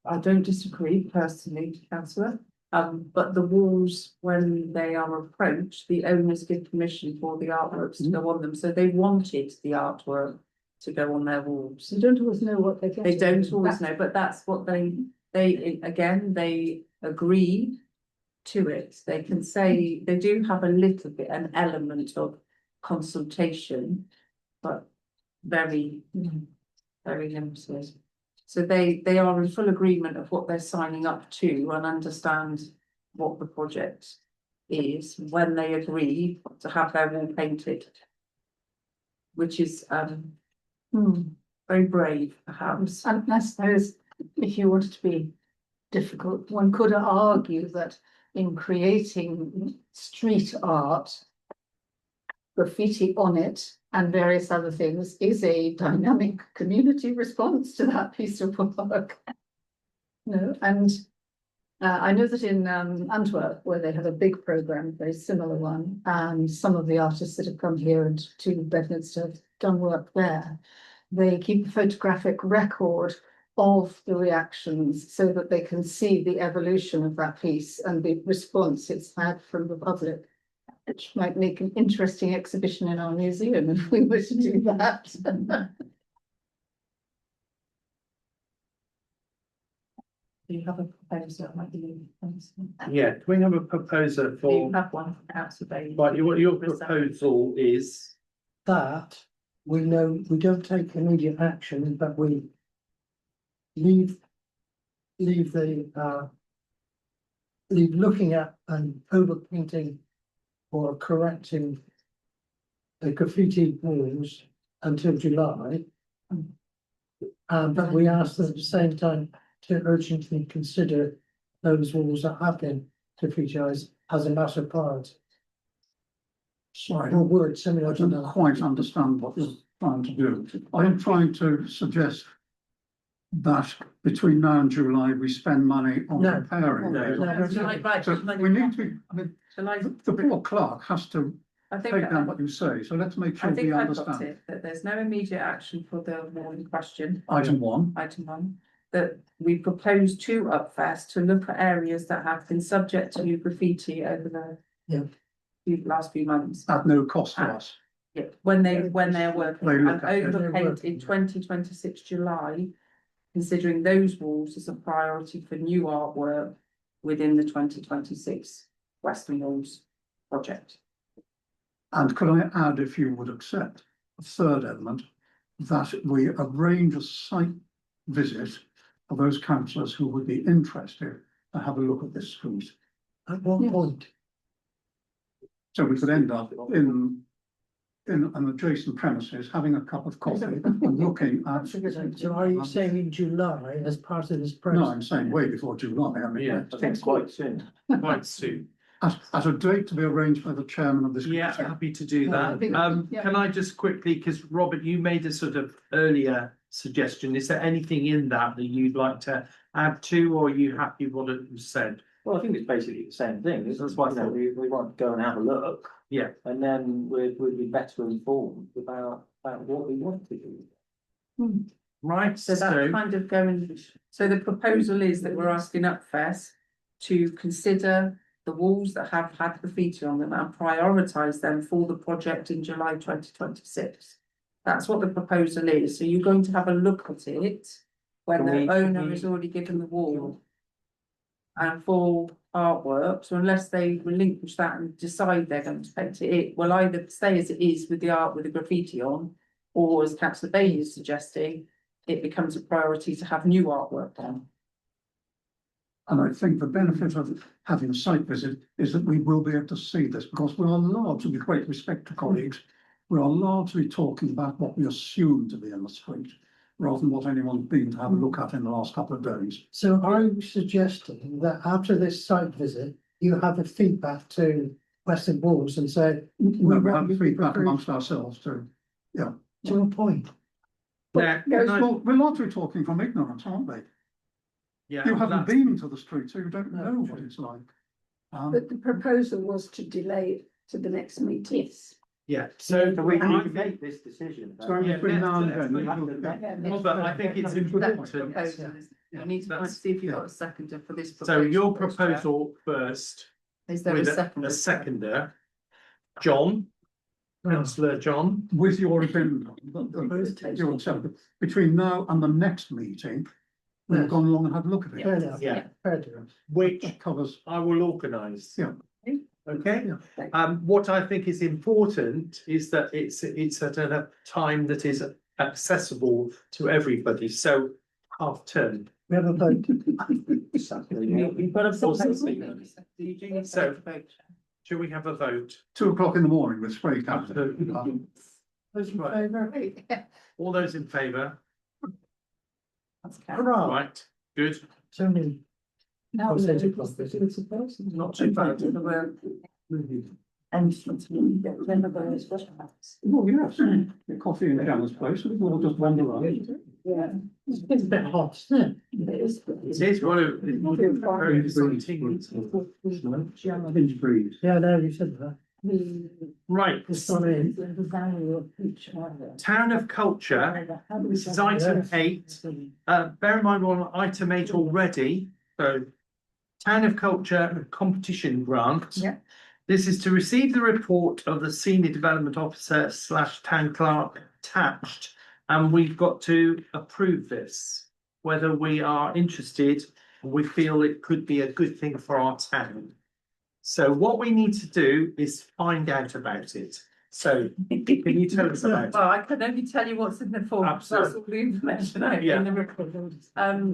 I don't disagree personally, councillor. But the walls, when they are approached, the owners give permission for the artworks to go on them, so they wanted the artwork to go on their walls. You don't always know what they're getting. They don't always know, but that's what they agree to it. They can say, they do have a little bit, an element of consultation, but very, very limited. So they are in full agreement of what they're signing up to and understand what the project is when they agree to have their wall painted. Which is very brave, perhaps. And I suppose if you wanted to be difficult, one could argue that in creating street art, graffiti on it and various other things is a dynamic community response to that piece of work. No, and I know that in Antwerp, where they have a big program, very similar one, and some of the artists that have come here and to Bedminster have done work there, they keep a photographic record of the reactions so that they can see the evolution of that piece and the response it's had from the public, which might make an interesting exhibition in our museum if we were to do that. Do you have a proposal? Yeah, can we have a proposer Do for, you have one, councillor Bailey? but your proposal is, That, we know, we don't take immediate action, but we leave leave looking at and overpainting or correcting the graffiti walls until July. But we ask them at the same time to urgently consider those walls that have been graffitiized as a matter of priority. Sorry, Or words similar I to don't that. quite understand what you're trying to do. Are you trying to suggest that between now and July, we spend money on No. preparing. No. those. Shall I- right, So shall I- we need to, be- I mean, shall I- the poor clerk has to I think, take down what you say, so let's make sure I think we I've got understand. it, that there's no immediate action for the warning question. Item one, Item one, that we propose to Upfest to look at areas that have been subject to graffiti over the last few months. at no cost to us. Yeah, when they're working, They and look at it. overpaint in 2026 July, considering those walls as a priority for new artwork within the 2026 Western Walls project. And could I add, if you would accept, a third element, that we arrange a site visit for those councillors who would be interested to have a look at this street. At one point, So we could end up in an adjacent premises, having a cup of coffee and looking at. so are you saying in July as part of this No, process? I'm saying way before July, I mean. Yeah. I think it's quite soon. Quite soon. At a date to be arranged by the chairman of this. Yeah, committee. happy to do Yeah, I that. think- yeah. Can I just quickly, because Robert, you made a sort of earlier suggestion. Is there anything in that you'd like to add to, or are you happy with what it was said? Well, I think it's basically the same thing. That's why, you know, we want to go and have a look. Yeah. And then we'll be better informed about what we want to do. Right, So that's kind of going, so the proposal is that we're asking Upfest to consider the walls that have had graffiti on them and prioritise them for the project in July 2026. That's what the proposal is, so you're going to have a look at it when Can we- the owner can we- has already given the wall. And for artwork, so unless they relinquish that and decide they're going to paint it, it will either stay as it is with the art with the graffiti on. Or as councillor Bailey is suggesting, it becomes a priority to have new artwork on. And I think the benefit of having a site visit is that we will be able to see this, because we are largely, with great respect to colleagues, we are largely talking about what we assume to be in the street, rather than what anyone's been to have a look at in the last couple of days. So are you suggesting that after this site visit, you have a feedback to Western Walls and say? We want have you to feedback recruit amongst ourselves too. To a point. Yeah, can I- Well, we're largely talking from ignorance, aren't we? yeah, You haven't that's- been to the street, so you don't know what it's like. But the proposal was to delay it to the next meeting. Yeah, so So we I can think- make this decision. So Yeah, between now and let's- then, let's- we'll- Robert, I think it's important. Proposal is- Yeah, You need to that's- see if you've got a seconder for this. So your proposal first, Chair. proposal first, Is there a with seconder? a seconder. John, councillor John, with your addendum, your acceptance, between now and the next meeting, we've Yes. gone along and had a look at Fair it. enough, Yeah. fair enough. which That covers, I will organise. Yeah. Okay, Yeah. what I think is important is that it's at a time that is accessible to everybody, so half term. We have a vote. You've got a So full. you do need So- to vote. Shall we have a vote? 2 o'clock in the morning with spray cans. Absolutely. Those in Right. favour? All those in favour? That's count. Hurrah, Right, good, it's only. Now, What's it's that? not too bad. And then the vote is what happens. Oh, yes, your coffee in Jan's place, we will just wander around. Yeah. It's a bit hot, isn't it? It is. It is one of, very exciting. Yeah, no, you said that. Right, It's not in. Town of Culture, this is item 8. Bear in mind, we're on item 8 already, so Town of Culture competition grant. Yeah. This is to receive the report of the Senior Development Officer / Town Clerk attached, and we've got to approve this. Whether we are interested, we feel it could be a good thing for our town. So what we need to do is find out about it. So can you tell us about it? Well, I can only tell you what's in the form, that's Absolutely. all the information out Yeah. in the report.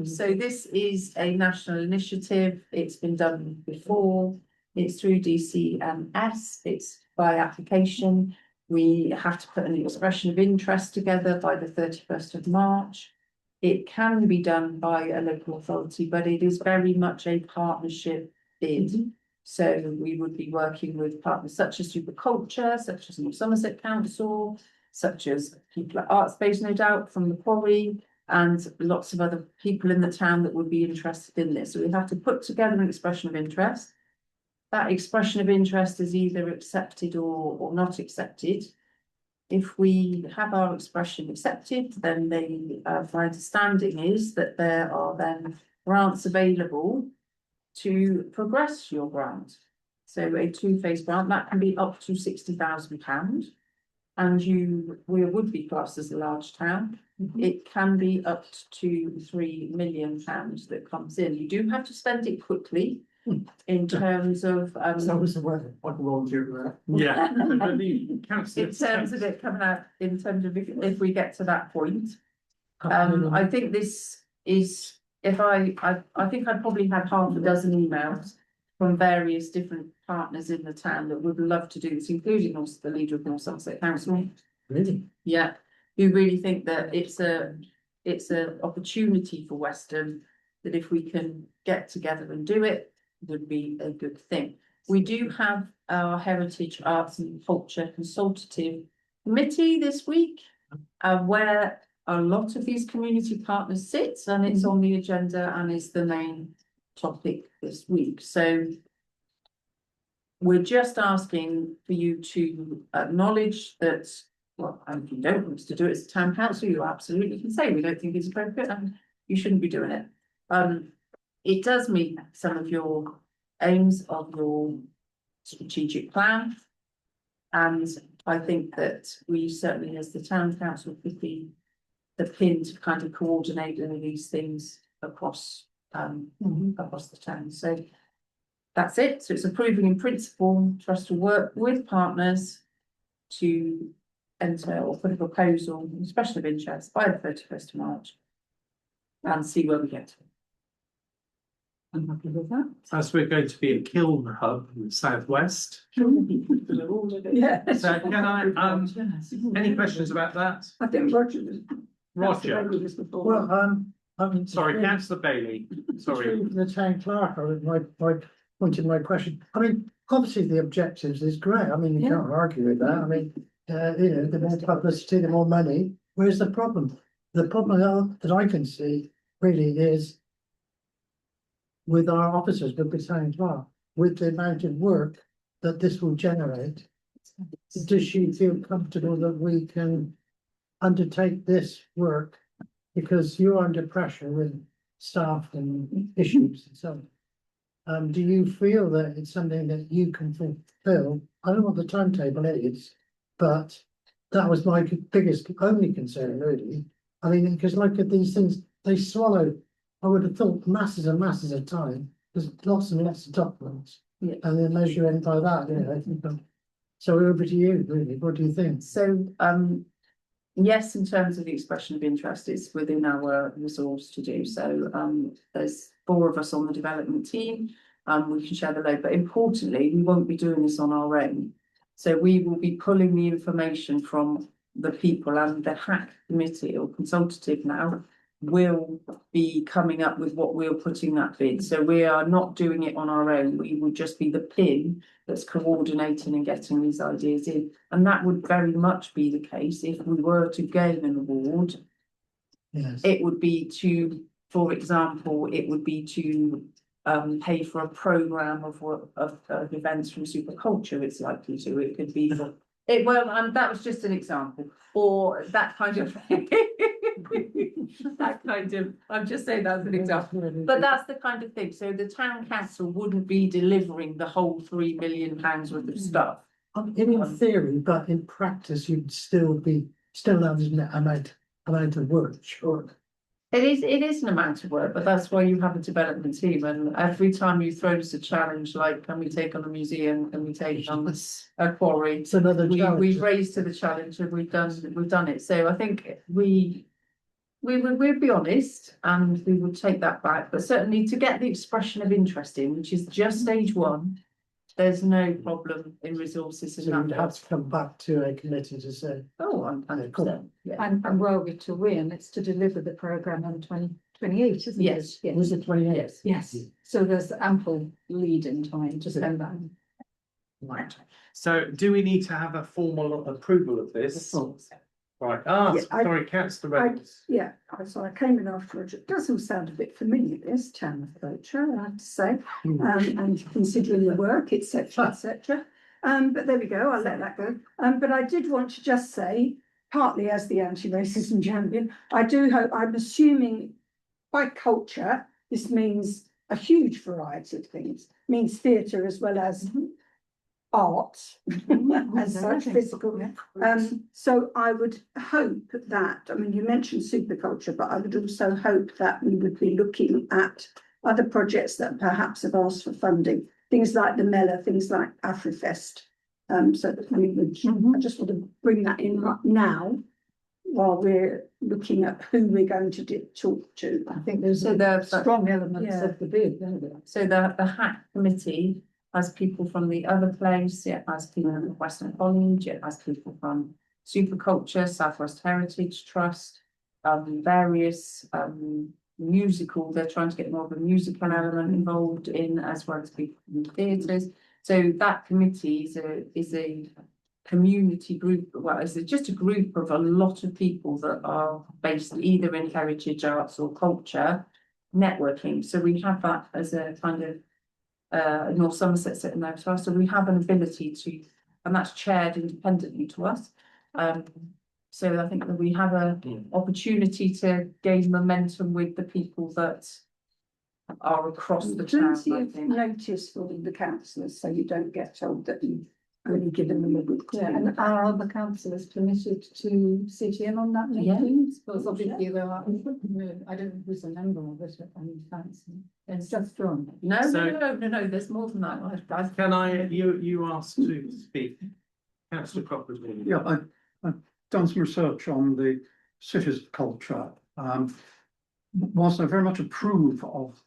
So this is a national initiative, it's been done before, it's through DCMS, it's by application. We have to put an expression of interest together by the 31st of March. It can be done by a local authority, but it is very much a partnership bid. So we would be working with partners such as Superculture, such as North Somerset Council, such as people at Art Space, no doubt, from the quarry. and lots of other people in the town that would be interested in this. So we have to put together an expression of interest. That expression of interest is either accepted or not accepted. If we have our expression accepted, then my understanding is that there are then grants available to progress your grant. So a two-phase grant, that can be up to £60,000. And we would be classed as a large town. It can be up to £3 million that comes in. You do have to spend it quickly in terms of, That was the word. I can volunteer for that. Yeah. in terms of it coming out, in terms of if we get to that point. I think this is, I think I probably had half a dozen emails from various different partners in the town that would love to do this, including also the leader of North Somerset Council. Really? Yeah, who really think that it's an opportunity for Weston, that if we can get together and do it, would be a good thing. We do have our Heritage Arts and Culture Consultative Committee this week, where a lot of these community partners sit, and it's on the agenda and is the main topic this week. So we're just asking for you to acknowledge that, well, and if you don't want us to do it as a town council, you absolutely can say we don't think it's appropriate and you shouldn't be doing it. It does meet some of your aims of your strategic plan. And I think that we certainly, as the town council, could be the pin to kind of coordinate all of these things across across the town. So that's it. So it's approving in principle for us to work with partners to enter or put a proposal, expression of interest by the 31st of March and see where we get to. I'm happy with that. As we're going to be a kiln hub in the southwest. Yeah. So can I, any questions about that? I think Roger was. Roger, Well, I mean. sorry, councillor Bailey, sorry. The town clerk, my point in my question, I mean, obviously the objectives is great, I mean, you can't argue with that, I mean, the more publicity, the more money, where's the problem? The problem that I can see really is with our officers, with the town clerk, with the amount of work that this will generate. Does she feel comfortable that we can undertake this work? Because you're under pressure with staff and issues and so on. Do you feel that it's something that you can fulfill? I don't know what the timetable is, but that was my biggest, only concern really. I mean, because like these things, they swallow, I would have thought masses and masses of time. There's lots and lots of documents. Yeah. And then measuring by that, I think. So over to you, really, what do you think? So, yes, in terms of the expression of interest, it's within our resource to do so. There's 4 of us on the development team. We can share the load, but importantly, we won't be doing this on our own. So we will be pulling the information from the people, and the hack committee or consultative now will be coming up with what we're putting that bid. So we are not doing it on our own. We will just be the pin that's coordinating and getting these ideas in. And that would very much be the case if we were to gain an award. Yes. It would be to, for example, it would be to pay for a programme of events from Superculture. It's likely to. It could be for it. Well, that was just an example, or that kind of that kind of. I'm just saying that's an example, but that's the kind of thing. So the town council wouldn't be delivering the whole £3 million worth of stuff. In theory, but in practice, you'd still have an amount of work, sure. It is an amount of work, but that's why you have a development team. And every time you throw us a challenge, like can we take on a museum, can we take on a quarry? It's another challenge. We've raised to the challenge and we've done it. So I think we'll be honest and we would take that back. But certainly to get the expression of interest in, which is just stage 1, there's no problem in resources. So you'd have to come back to a committee to say. Oh, I'm 100%. Yeah. And were we to win, it's to deliver the programme on 2028, isn't it? Yes. Was it 28? Yes. Yes, so there's ample lead in time to spend that. Right. So do we need to have a formal approval of this? Right, Yeah, sorry, councillor Reynolds. Yeah, so I came in afterwards. It does all sound a bit familiar, this town of culture, I have to say, and considering the work, etc., etc. But there we go, I'll let that go. But I did want to just say, partly as the anti-racism champion, I do hope, I'm assuming by culture, this means a huge variety of things, means theatre as well as art, as such, physical. So I would hope that, I mean, you mentioned superculture, but I would also hope that we would be looking at other projects that perhaps have asked for funding, things like the Mela, things like AfriFest. So that we would, I just want to bring that in right now, while we're looking at who we're going to talk to. I think there's So the- strong elements yeah. of the bid, don't there? So the hack committee has people from the other place, it has people from Western College, it has people from Superculture, Southwest Heritage Trust, various musical, they're trying to get more of a musical element involved in, as well as people from theatres. So that committee is a community group, well, it's just a group of a lot of people that are based either in heritage arts or culture networking. So we have that as a kind of North Somerset sitting there as well. So we have an ability to, and that's chaired independently to us. So I think that we have an opportunity to gain momentum with the people that are across the town, Plenty I of think. notice for the councillors, so you don't get told that you've only given them a week. Yeah, and are other councillors permitted to sit in on that Yeah. meeting? Because obviously there are, I don't know who's a member of it, but I mean, fancy. It's just John. No, So- no, there's more than that. Can you asked to speak? Councillor Cropper's. Yeah, I've done some research on the cities of culture. Whilst I very much approve of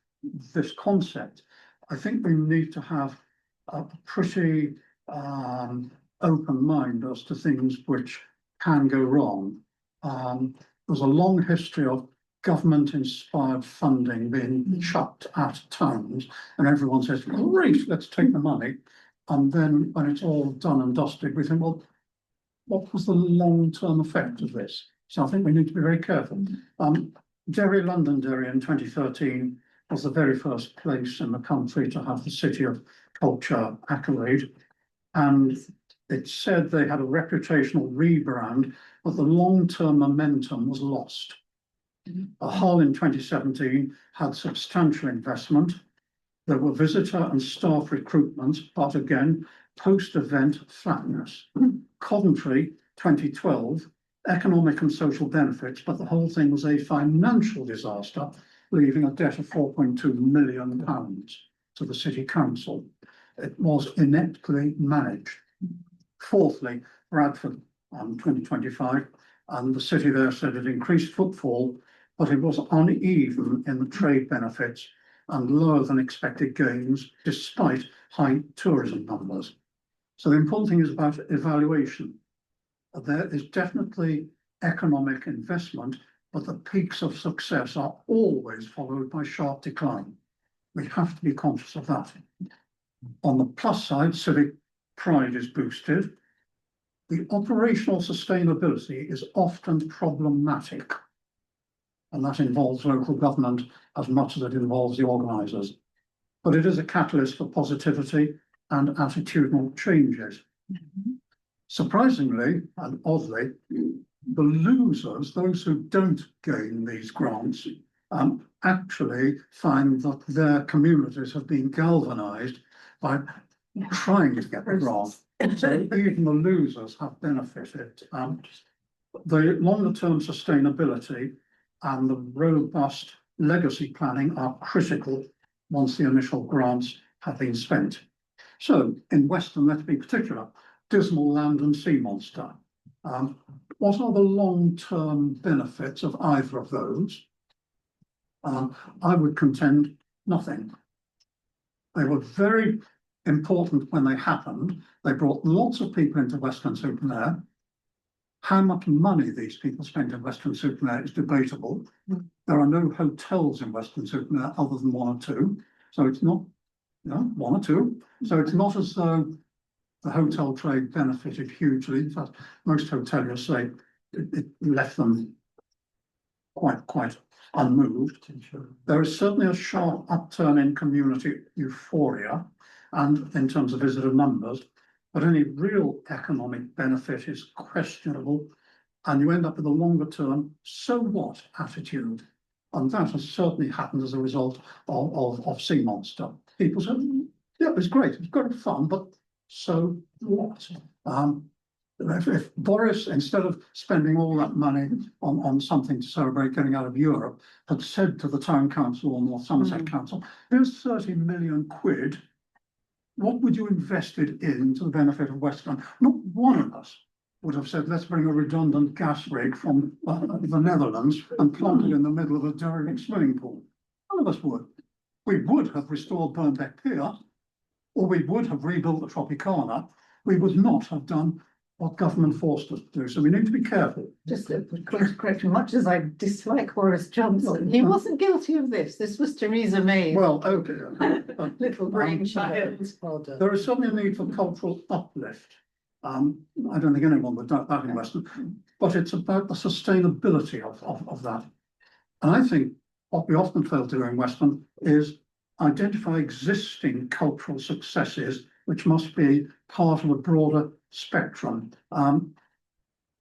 this concept, I think we need to have a pretty open mind as to things which can go wrong. There's a long history of government-inspired funding being chucked at towns, and everyone says, great, let's take the money. And then when it's all done and dusted, we think, well, what was the long-term effect of this? So I think we need to be very careful. Derry, Londonderry in 2013 was the very first place in the country to have the City of Culture accolade. And it said they had a reputational rebrand, but the long-term momentum was lost. Hull in 2017 had substantial investment. There were visitor and staff recruitment, but again, post-event flatness. Coventry 2012, economic and social benefits, but the whole thing was a financial disaster, leaving a debt of £4.2 million to the City Council. It was ineptly managed. Fourthly, Bradford 2025, and the city there said it increased footfall, but it was uneven in the trade benefits and lower than expected gains despite high tourism numbers. So the important thing is about evaluation. There is definitely economic investment, but the peaks of success are always followed by sharp decline. We have to be conscious of that. On the plus side, civic pride is boosted. The operational sustainability is often problematic, and that involves local government as much as it involves the organisers. But it is a catalyst for positivity and attitudinal changes. Surprisingly and oddly, the losers, those who don't gain these grants, actually find that their communities have been galvanised by trying to get the grant. So even the losers have benefited. The longer term sustainability and the robust legacy planning are critical once the initial grants have been spent. So in Weston, let's be particular, Dismal Land and Sea Monster. What are the long-term benefits of either of those? I would contend nothing. They were very important when they happened. They brought lots of people into Weston-super-Mare. How much money these people spent in Weston-super-Mare is debatable. There are no hotels in Weston-super-Mare other than one or two. So it's not, one or two. So it's not as though the hotel trade benefited hugely. In fact, most hoteliers say it left them quite unmoved. There is certainly a sharp upturn in community euphoria and in terms of visitor numbers, but any real economic benefit is questionable. And you end up with a longer term, so what attitude. And that has certainly happened as a result of Sea Monster. People said, yeah, it was great, it was good fun, but so what? If Boris, instead of spending all that money on something to celebrate getting out of Europe, had said to the town council or North Somerset Council, here's 30 million quid, what would you invest it in to the benefit of Western? Not one of us would have said, let's bring a redundant gas rig from the Netherlands and plant it in the middle of a derelict swimming pool. None of us would. We would have restored Burnbeck Pier, or we would have rebuilt the Tropicana. We would not have done what government forced us to do. So we need to be careful. Just a quick correction, much as I dislike Boris Johnson, he wasn't guilty of this. This was Theresa May's Well, okay. little brainchild. Well done. There is certainly a need for cultural uplift. I don't think anyone would doubt that in Western, but it's about the sustainability of that. And I think what we often fail to do in Western is identify existing cultural successes, which must be part of a broader spectrum.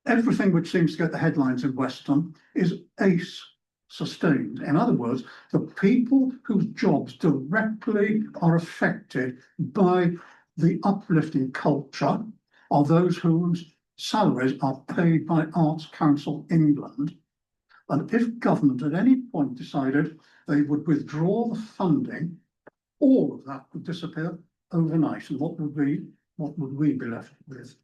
Everything which seems to get the headlines in Western is ACE sustained. In other words, the people whose jobs directly are affected by the uplifting culture are those whose salaries are paid by Arts Council England. And if government at any point decided they would withdraw the funding, all of that would disappear overnight. And what would we be left with?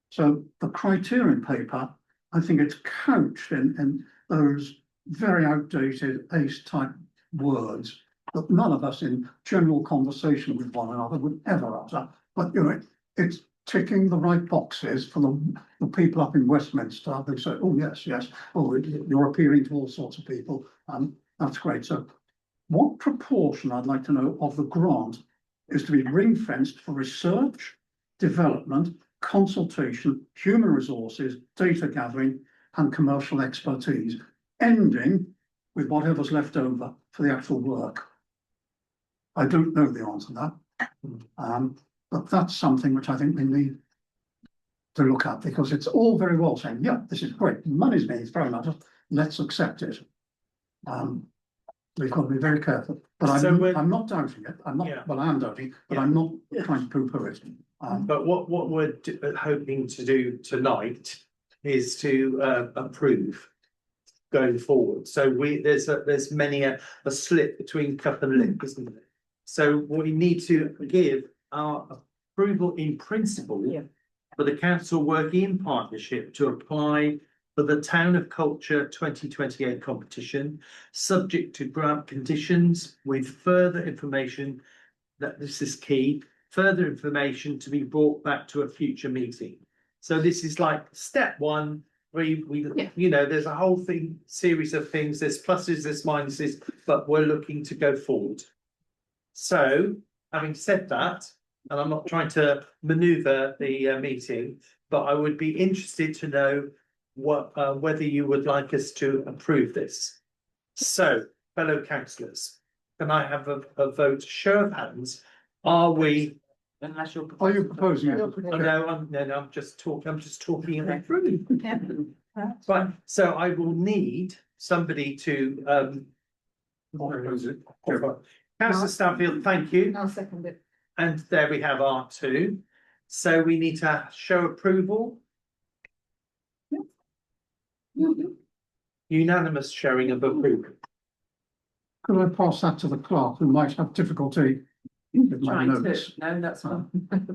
So the criterion paper, I think it's couched in those very outdated ACE type words that none of us in general conversation with one another would ever utter. But you know, it's ticking the right boxes for the people up in Westminster who say, oh yes, oh, you're appealing to all sorts of people. That's great. So what proportion, I'd like to know, of the grant is to be ring-fenced for research, development, consultation, human resources, data gathering, and commercial expertise, ending with whatever's left over for the actual work? I don't know the answer to that. But that's something which I think we need to look at, because it's all very well saying, yeah, this is great, money's being thrown at us, let's accept it. We've got to be very careful, but I'm not doubting it. I'm not, Yeah. well, I am doubting, but Yeah. I'm not trying to poo-poo it. But what we're hoping to do tonight is to approve going forward. So there's many a slip between cup and lip, isn't there? So we need to give our approval in principle for the council working in partnership to apply for the Town of Culture 2028 competition, subject to grant conditions, with further information, that this is key, further information to be brought back to a future meeting. So this is like step one. You know, there's a whole series of things, there's pluses, there's minuses, but we're looking to go forward. So having said that, and I'm not trying to maneuver the meeting, but I would be interested to know whether you would like us to approve this. So, fellow councillors, can I have a vote, show of hands? Are we? Unless you're. Are you proposing it? No, I'm just talking it through. Right, so I will need somebody to Councillor Stanfield, thank you. I'll second it. And there we have R2. So we need to show approval. Unanimous showing of approval. Could I pass that to the clerk, who might have difficulty with my Trying to, notes? no, that's fine.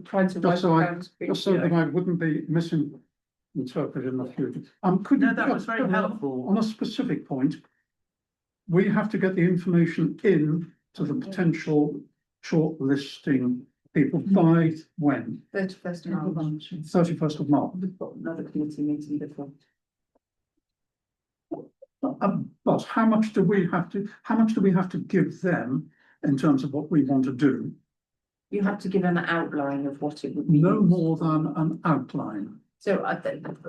Trying to. Just so write it down. so that I wouldn't be misinterpreted in the future. Could No, you that was just, very helpful. on a specific point, we have to get the information in to the potential shortlisting people by when? 31st of March. 31st of March. We've got another committee meeting before. But how much do we have to give them in terms of what we want to do? You have to give an outline of what it would be. No more than an outline. So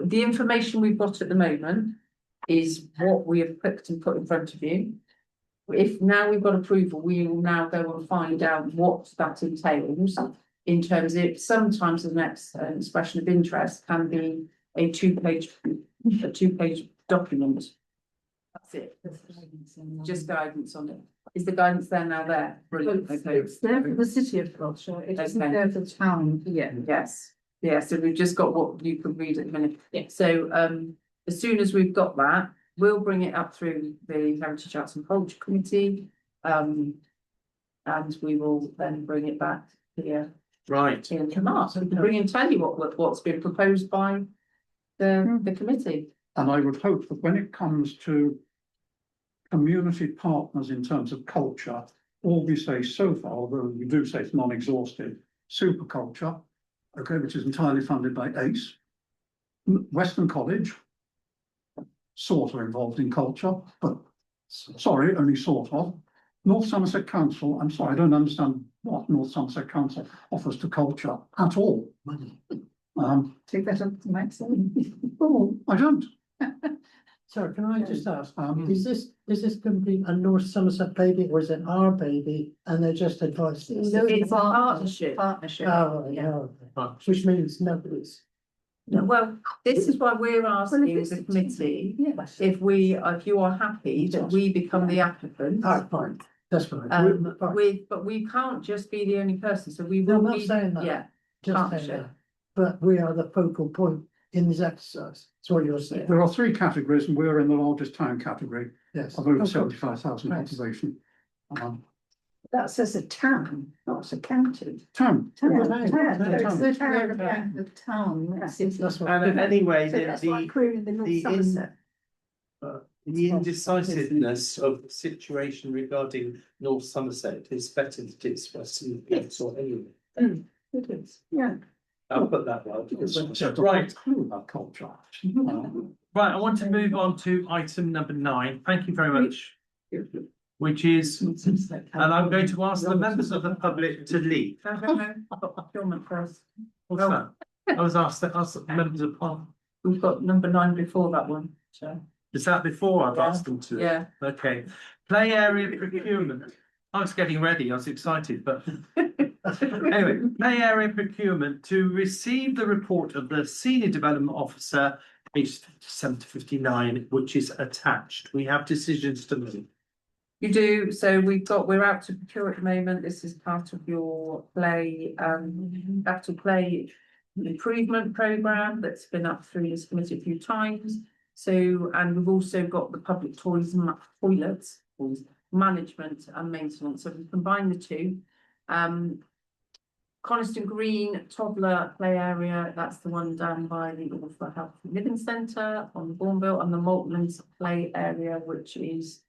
the information we've got at the moment is what we have picked and put in front of you. If now we've got approval, we will now go and find out what that entails in terms of sometimes the next expression of interest can be a two-page document. That's it, just guidance on it. Is the guidance there now there? Brilliant, okay. It's there for the city of Gloucester, it isn't Okay. there for the town. Yeah, yes, yeah, so we've just got what you can read at the minute. Yeah. So, as soon as we've got that, we'll bring it up through the Heritage Arts and Culture Committee. And we will then bring it back here Right, in March. We can bring and tell you what's been proposed by the committee. And I would hope that when it comes to community partners in terms of culture, all we say so far, although we do say it's non-exhaustive, super culture, okay, which is entirely funded by ACE. Western College, sort of involved in culture, but sorry, only sort of. North Somerset Council, I'm sorry, I don't understand what North Somerset Council offers to culture at all. Take that up to maximum. Oh, I don't. Sorry, can I just ask, is this going to be a North Somerset baby or is it our baby and they're just advising us? No, It's a partnership. Partnership. Oh, Yeah. yeah, which means nobody's. Well, this is why we're Well, asking if the it's- committee, Yes. if you are happy that we become the applicant. Oh, fine, that's fine. Fine. But we can't just be the only person, so we No, will I'm not be, saying that. yeah, Just saying partnership. that. But we are the focal point in this exercise. That's what you're saying. There are three categories and we're in the largest town category Yes. of over Okay. 75,000 Thanks. population. That says a town, not as a county. Town, Yeah, So town. it's the Town, town, the town, Yeah. city. That's what. and anyway, So that's why I'm querying the North Somerset. the indecisiveness of the situation regarding North Somerset is better that it's Western or anyway. It is, yeah. I'll put that right. right, Right. clue about culture. Right, I want to move on to item number 9. Thank you very much. Which is, and I'm going to ask the members of the public to leave. No, I've got procurement first. What's that? I was asked the members of parliament. We've got number 9 before that one, so, Is that before I've Yeah. asked them to? yeah. Okay, play area procurement. I was getting ready, I was excited, but anyway, play area procurement to receive the report of the senior development officer, aged 57 to 59, which is attached. We have decisions to make. You do, so we're out to procure at the moment, this is part of your capital play improvement programme that's been up through this committee a few times. So, and we've also got the public toilets, management and maintenance, so we combine the two. Coniston Green toddler play area, that's the one down by the Author Health Living Centre on the Bourneville, and the Maltlands play area, which is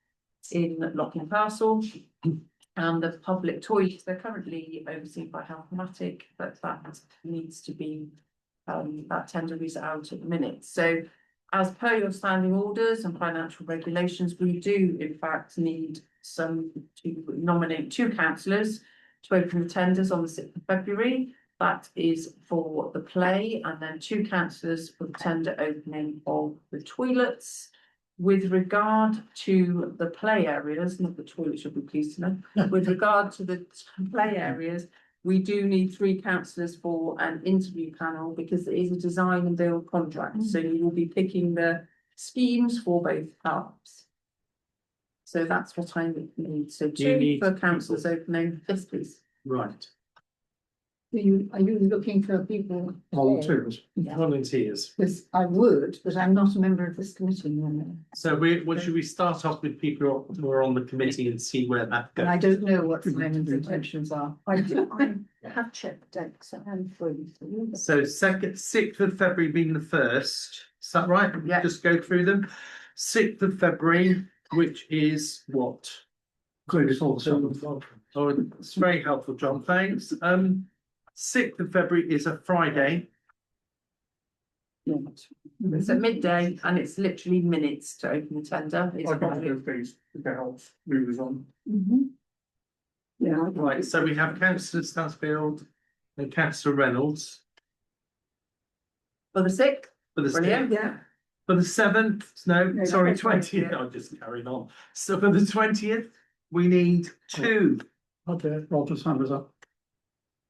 in Locking Castle. And the public toilets, they're currently overseen by Healthmatic, but that needs to be, that tender is out at the minute. So as per your standing orders and financial regulations, we do in fact need to nominate 2 councillors to open the tenders on the 6th of February. That is for the play, and then 2 councillors for the tender opening of the toilets. With regard to the play areas, not the toilets, you'll be pleased to know, with regard to the play areas, we do need 3 councillors for an interview panel because it is a design and build contract, so you will be picking the schemes for both parks. So that's what I need, so Do you 2 need for people? councillors opening, yes please. Right, Are you looking for people? Volunteers. volunteers. Because I would, but I'm not a member of this committee, no. So should we start off with people who are on the committee and see where that And I goes? don't know what Simon's intentions are. I have checked the decks, so I'm free. So 6th of February being the first, is that right? Yeah. Just go through them. 6th of February, which is what? Including all the stuff. Oh, it's very helpful, John, thanks. 6th of February is a Friday. It's at midday and it's literally minutes to open the tender. It's probably- things to get off, movers on. Yeah. Right, so we have councillor Stansfield and councillor Reynolds. For the sixth, for the brilliant. Yeah, for the seventh, no, No, sorry, that's right, 20th, yeah. I'm just carrying on. So for the 20th, we need two. Okay, Roger's hand is up.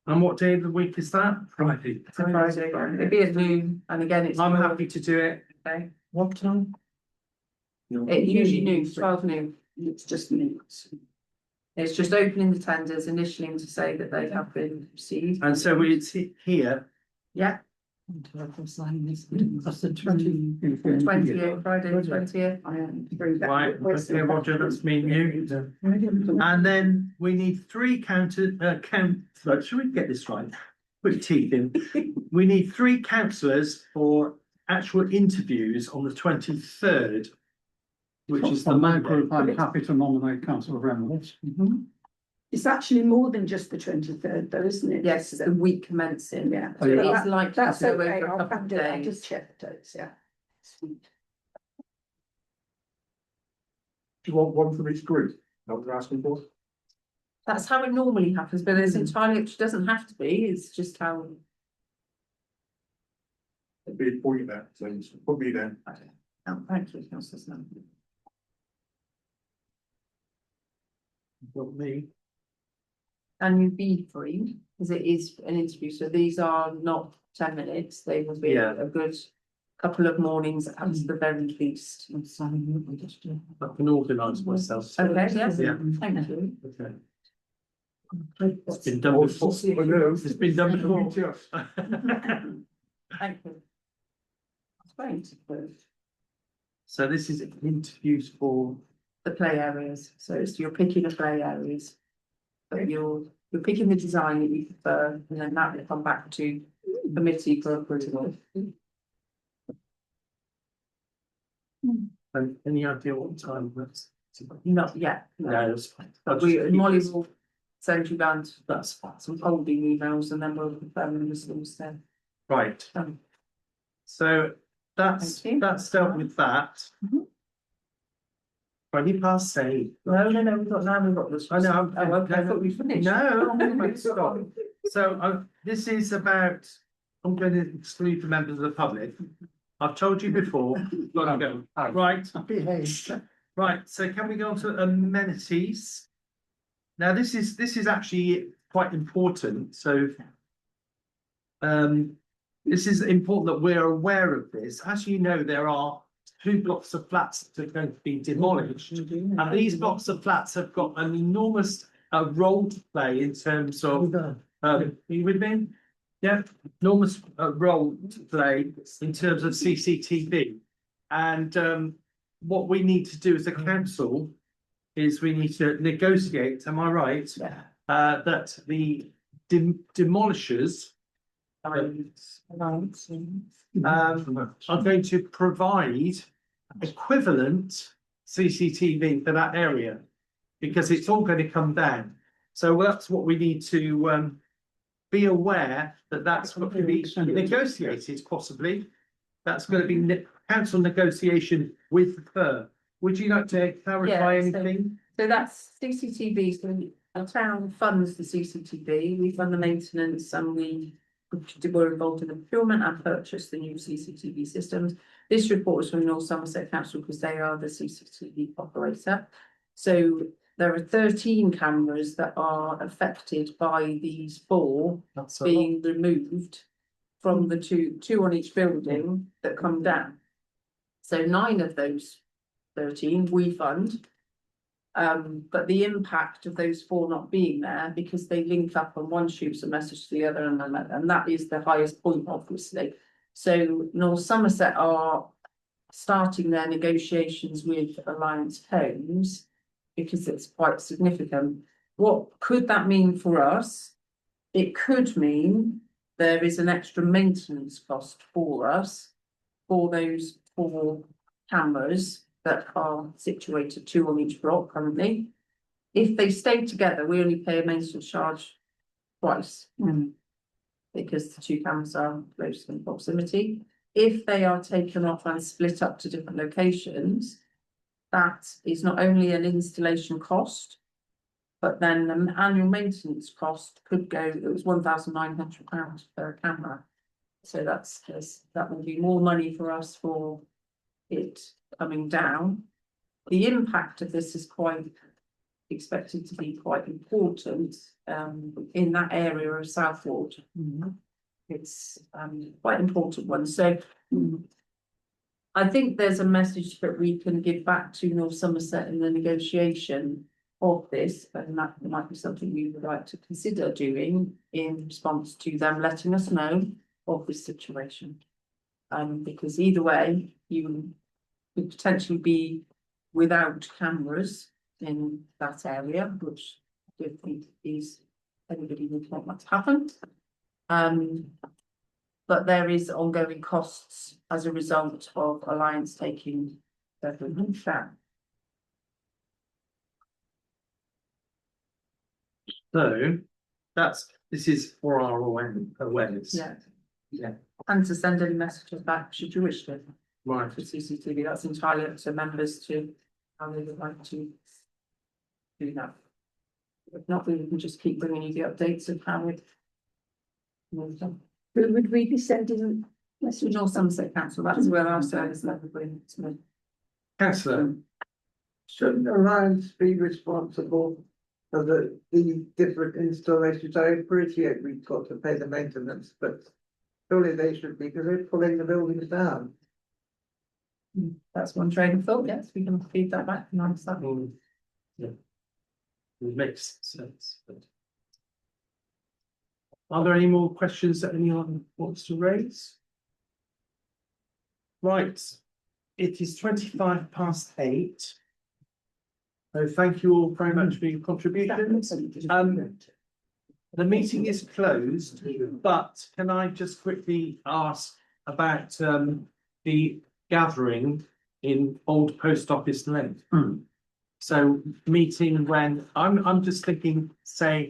And what day of the week is that? Friday. It's a Friday, it'd be at noon, and again, it's. I'm happy to do it. Okay, What time? it usually noon, 12 noon. it's just minutes. It's just opening the tenders, initialing to say that they have been received. And so it's here. Yeah, That's the 20. 20th, Friday, 20th. I am through that. Right, okay, Roger, that's me and you. And then we need three so should we get this right? Put your teeth in. We need three councillors for actual interviews on the 23rd, which is the From my Monday. group, I'm happy to nominate councillor Reynolds. It's actually more than just the 23rd though, isn't it? Yes, it's the week commencing. Yeah. So it Yeah. is like That's to go okay, over a I'll couple of handle it, I'll days. just check the dates, yeah. Do you want one from each group? Not what you're asking for? That's how it normally happens, but it's entirely, it doesn't have to be, it's just how. It'd be for you then, so just put me then. Oh, thank you, councillor Snow. Got me. And you be free, because it is an interview, so these are not 10 minutes, they will be Yeah. a good couple of mornings at the very least. I can organise myself. Okay, yes, Yeah. thank you. Okay. It's been done before. It's been done before. Thank you. That's great. So this is interviews for, The play areas, so it's you're picking the play areas. But you're picking the design that you prefer, and then that will come back to committee for approval. and any idea what time that's? Not yet, No, no, that's fine. but Molly will send you round That's fine. some holding emails and then we'll confirm the results then. Right. Um, So that's Thank you. dealt with that. Mhm. 8:20. No, we've got this. I know. Oh, okay, I thought we finished. No, I'm going to stop. So this is about, I'm going to exclude the members of the public. I've told you before, gotta go. Right, Behave. right, so can we go on to amenities? Now, this is actually quite important, so. This is important that we're aware of this. As you know, there are two blocks of flats that are going to be demolished. And these blocks of flats have got an enormous role to play in terms of, are you with me? Yeah, enormous role to play in terms of CCTV. And what we need to do as a council is we need to negotiate, am I right? Yeah. That the demolishers are going to provide equivalent CCTV for that area. Because it's all going to come down. So that's what we need to be aware that that's going to be negotiated possibly. That's going to be council negotiation with the firm. Would you like to clarify Yeah, so- anything? So that's CCTV, so the town funds the CCTV, we fund the maintenance and we're involved in the procurement and purchase the new CCTV systems. This report is from North Somerset Council because they are the CCTV operator. So there are 13 cameras that are affected by these four That's a being removed from the two on each building that come down. So 9 of those 13 we fund. But the impact of those 4 not being there because they link up and one shoots a message to the other and that is the highest point, obviously. So North Somerset are starting their negotiations with Alliance Homes because it's quite significant. What could that mean for us? It could mean there is an extra maintenance cost for us for those 4 cameras that are situated 2 on each block currently. If they stay together, we only pay a maintenance charge twice. Because the 2 cameras are close in proximity. If they are taken off and split up to different locations, that is not only an installation cost, but then an annual maintenance cost could go, it was £1,900 per camera. So that will be more money for us for it coming down. The impact of this is quite expected to be quite important in that area of Southwold. It's quite an important one, so I think there's a message that we can give back to North Somerset in the negotiation of this, and that might be something we would like to consider doing in response to them letting us know of this situation. Because either way, you could potentially be without cameras in that area, which I don't think is anybody would want that to happen. But there is ongoing costs as a result of Alliance taking their share. So this is for our awareness. Yeah. Yeah. And to send any messages back, should you wish to, Right. to CCTV, that's entirely up to members to how they would like to do that. If not, we can just keep bringing you the updates of how it moves on. Who would we be sending messages? North Somerset Council, that's where our service level brings. Councillor, Shouldn't Alliance be responsible for the different installations? I appreciate we've got to pay the maintenance, but surely they should be, because they're pulling the buildings down. That's one train of thought, yes, we can feed that back and understand. yeah. It makes sense, but. Are there any more questions that anyone wants to raise? Right, it is 8:25. So thank you all very much for your contributions. The meeting is closed, but can I just quickly ask about the gathering in Old Post Office Lane? So meeting when I'm just thinking, say.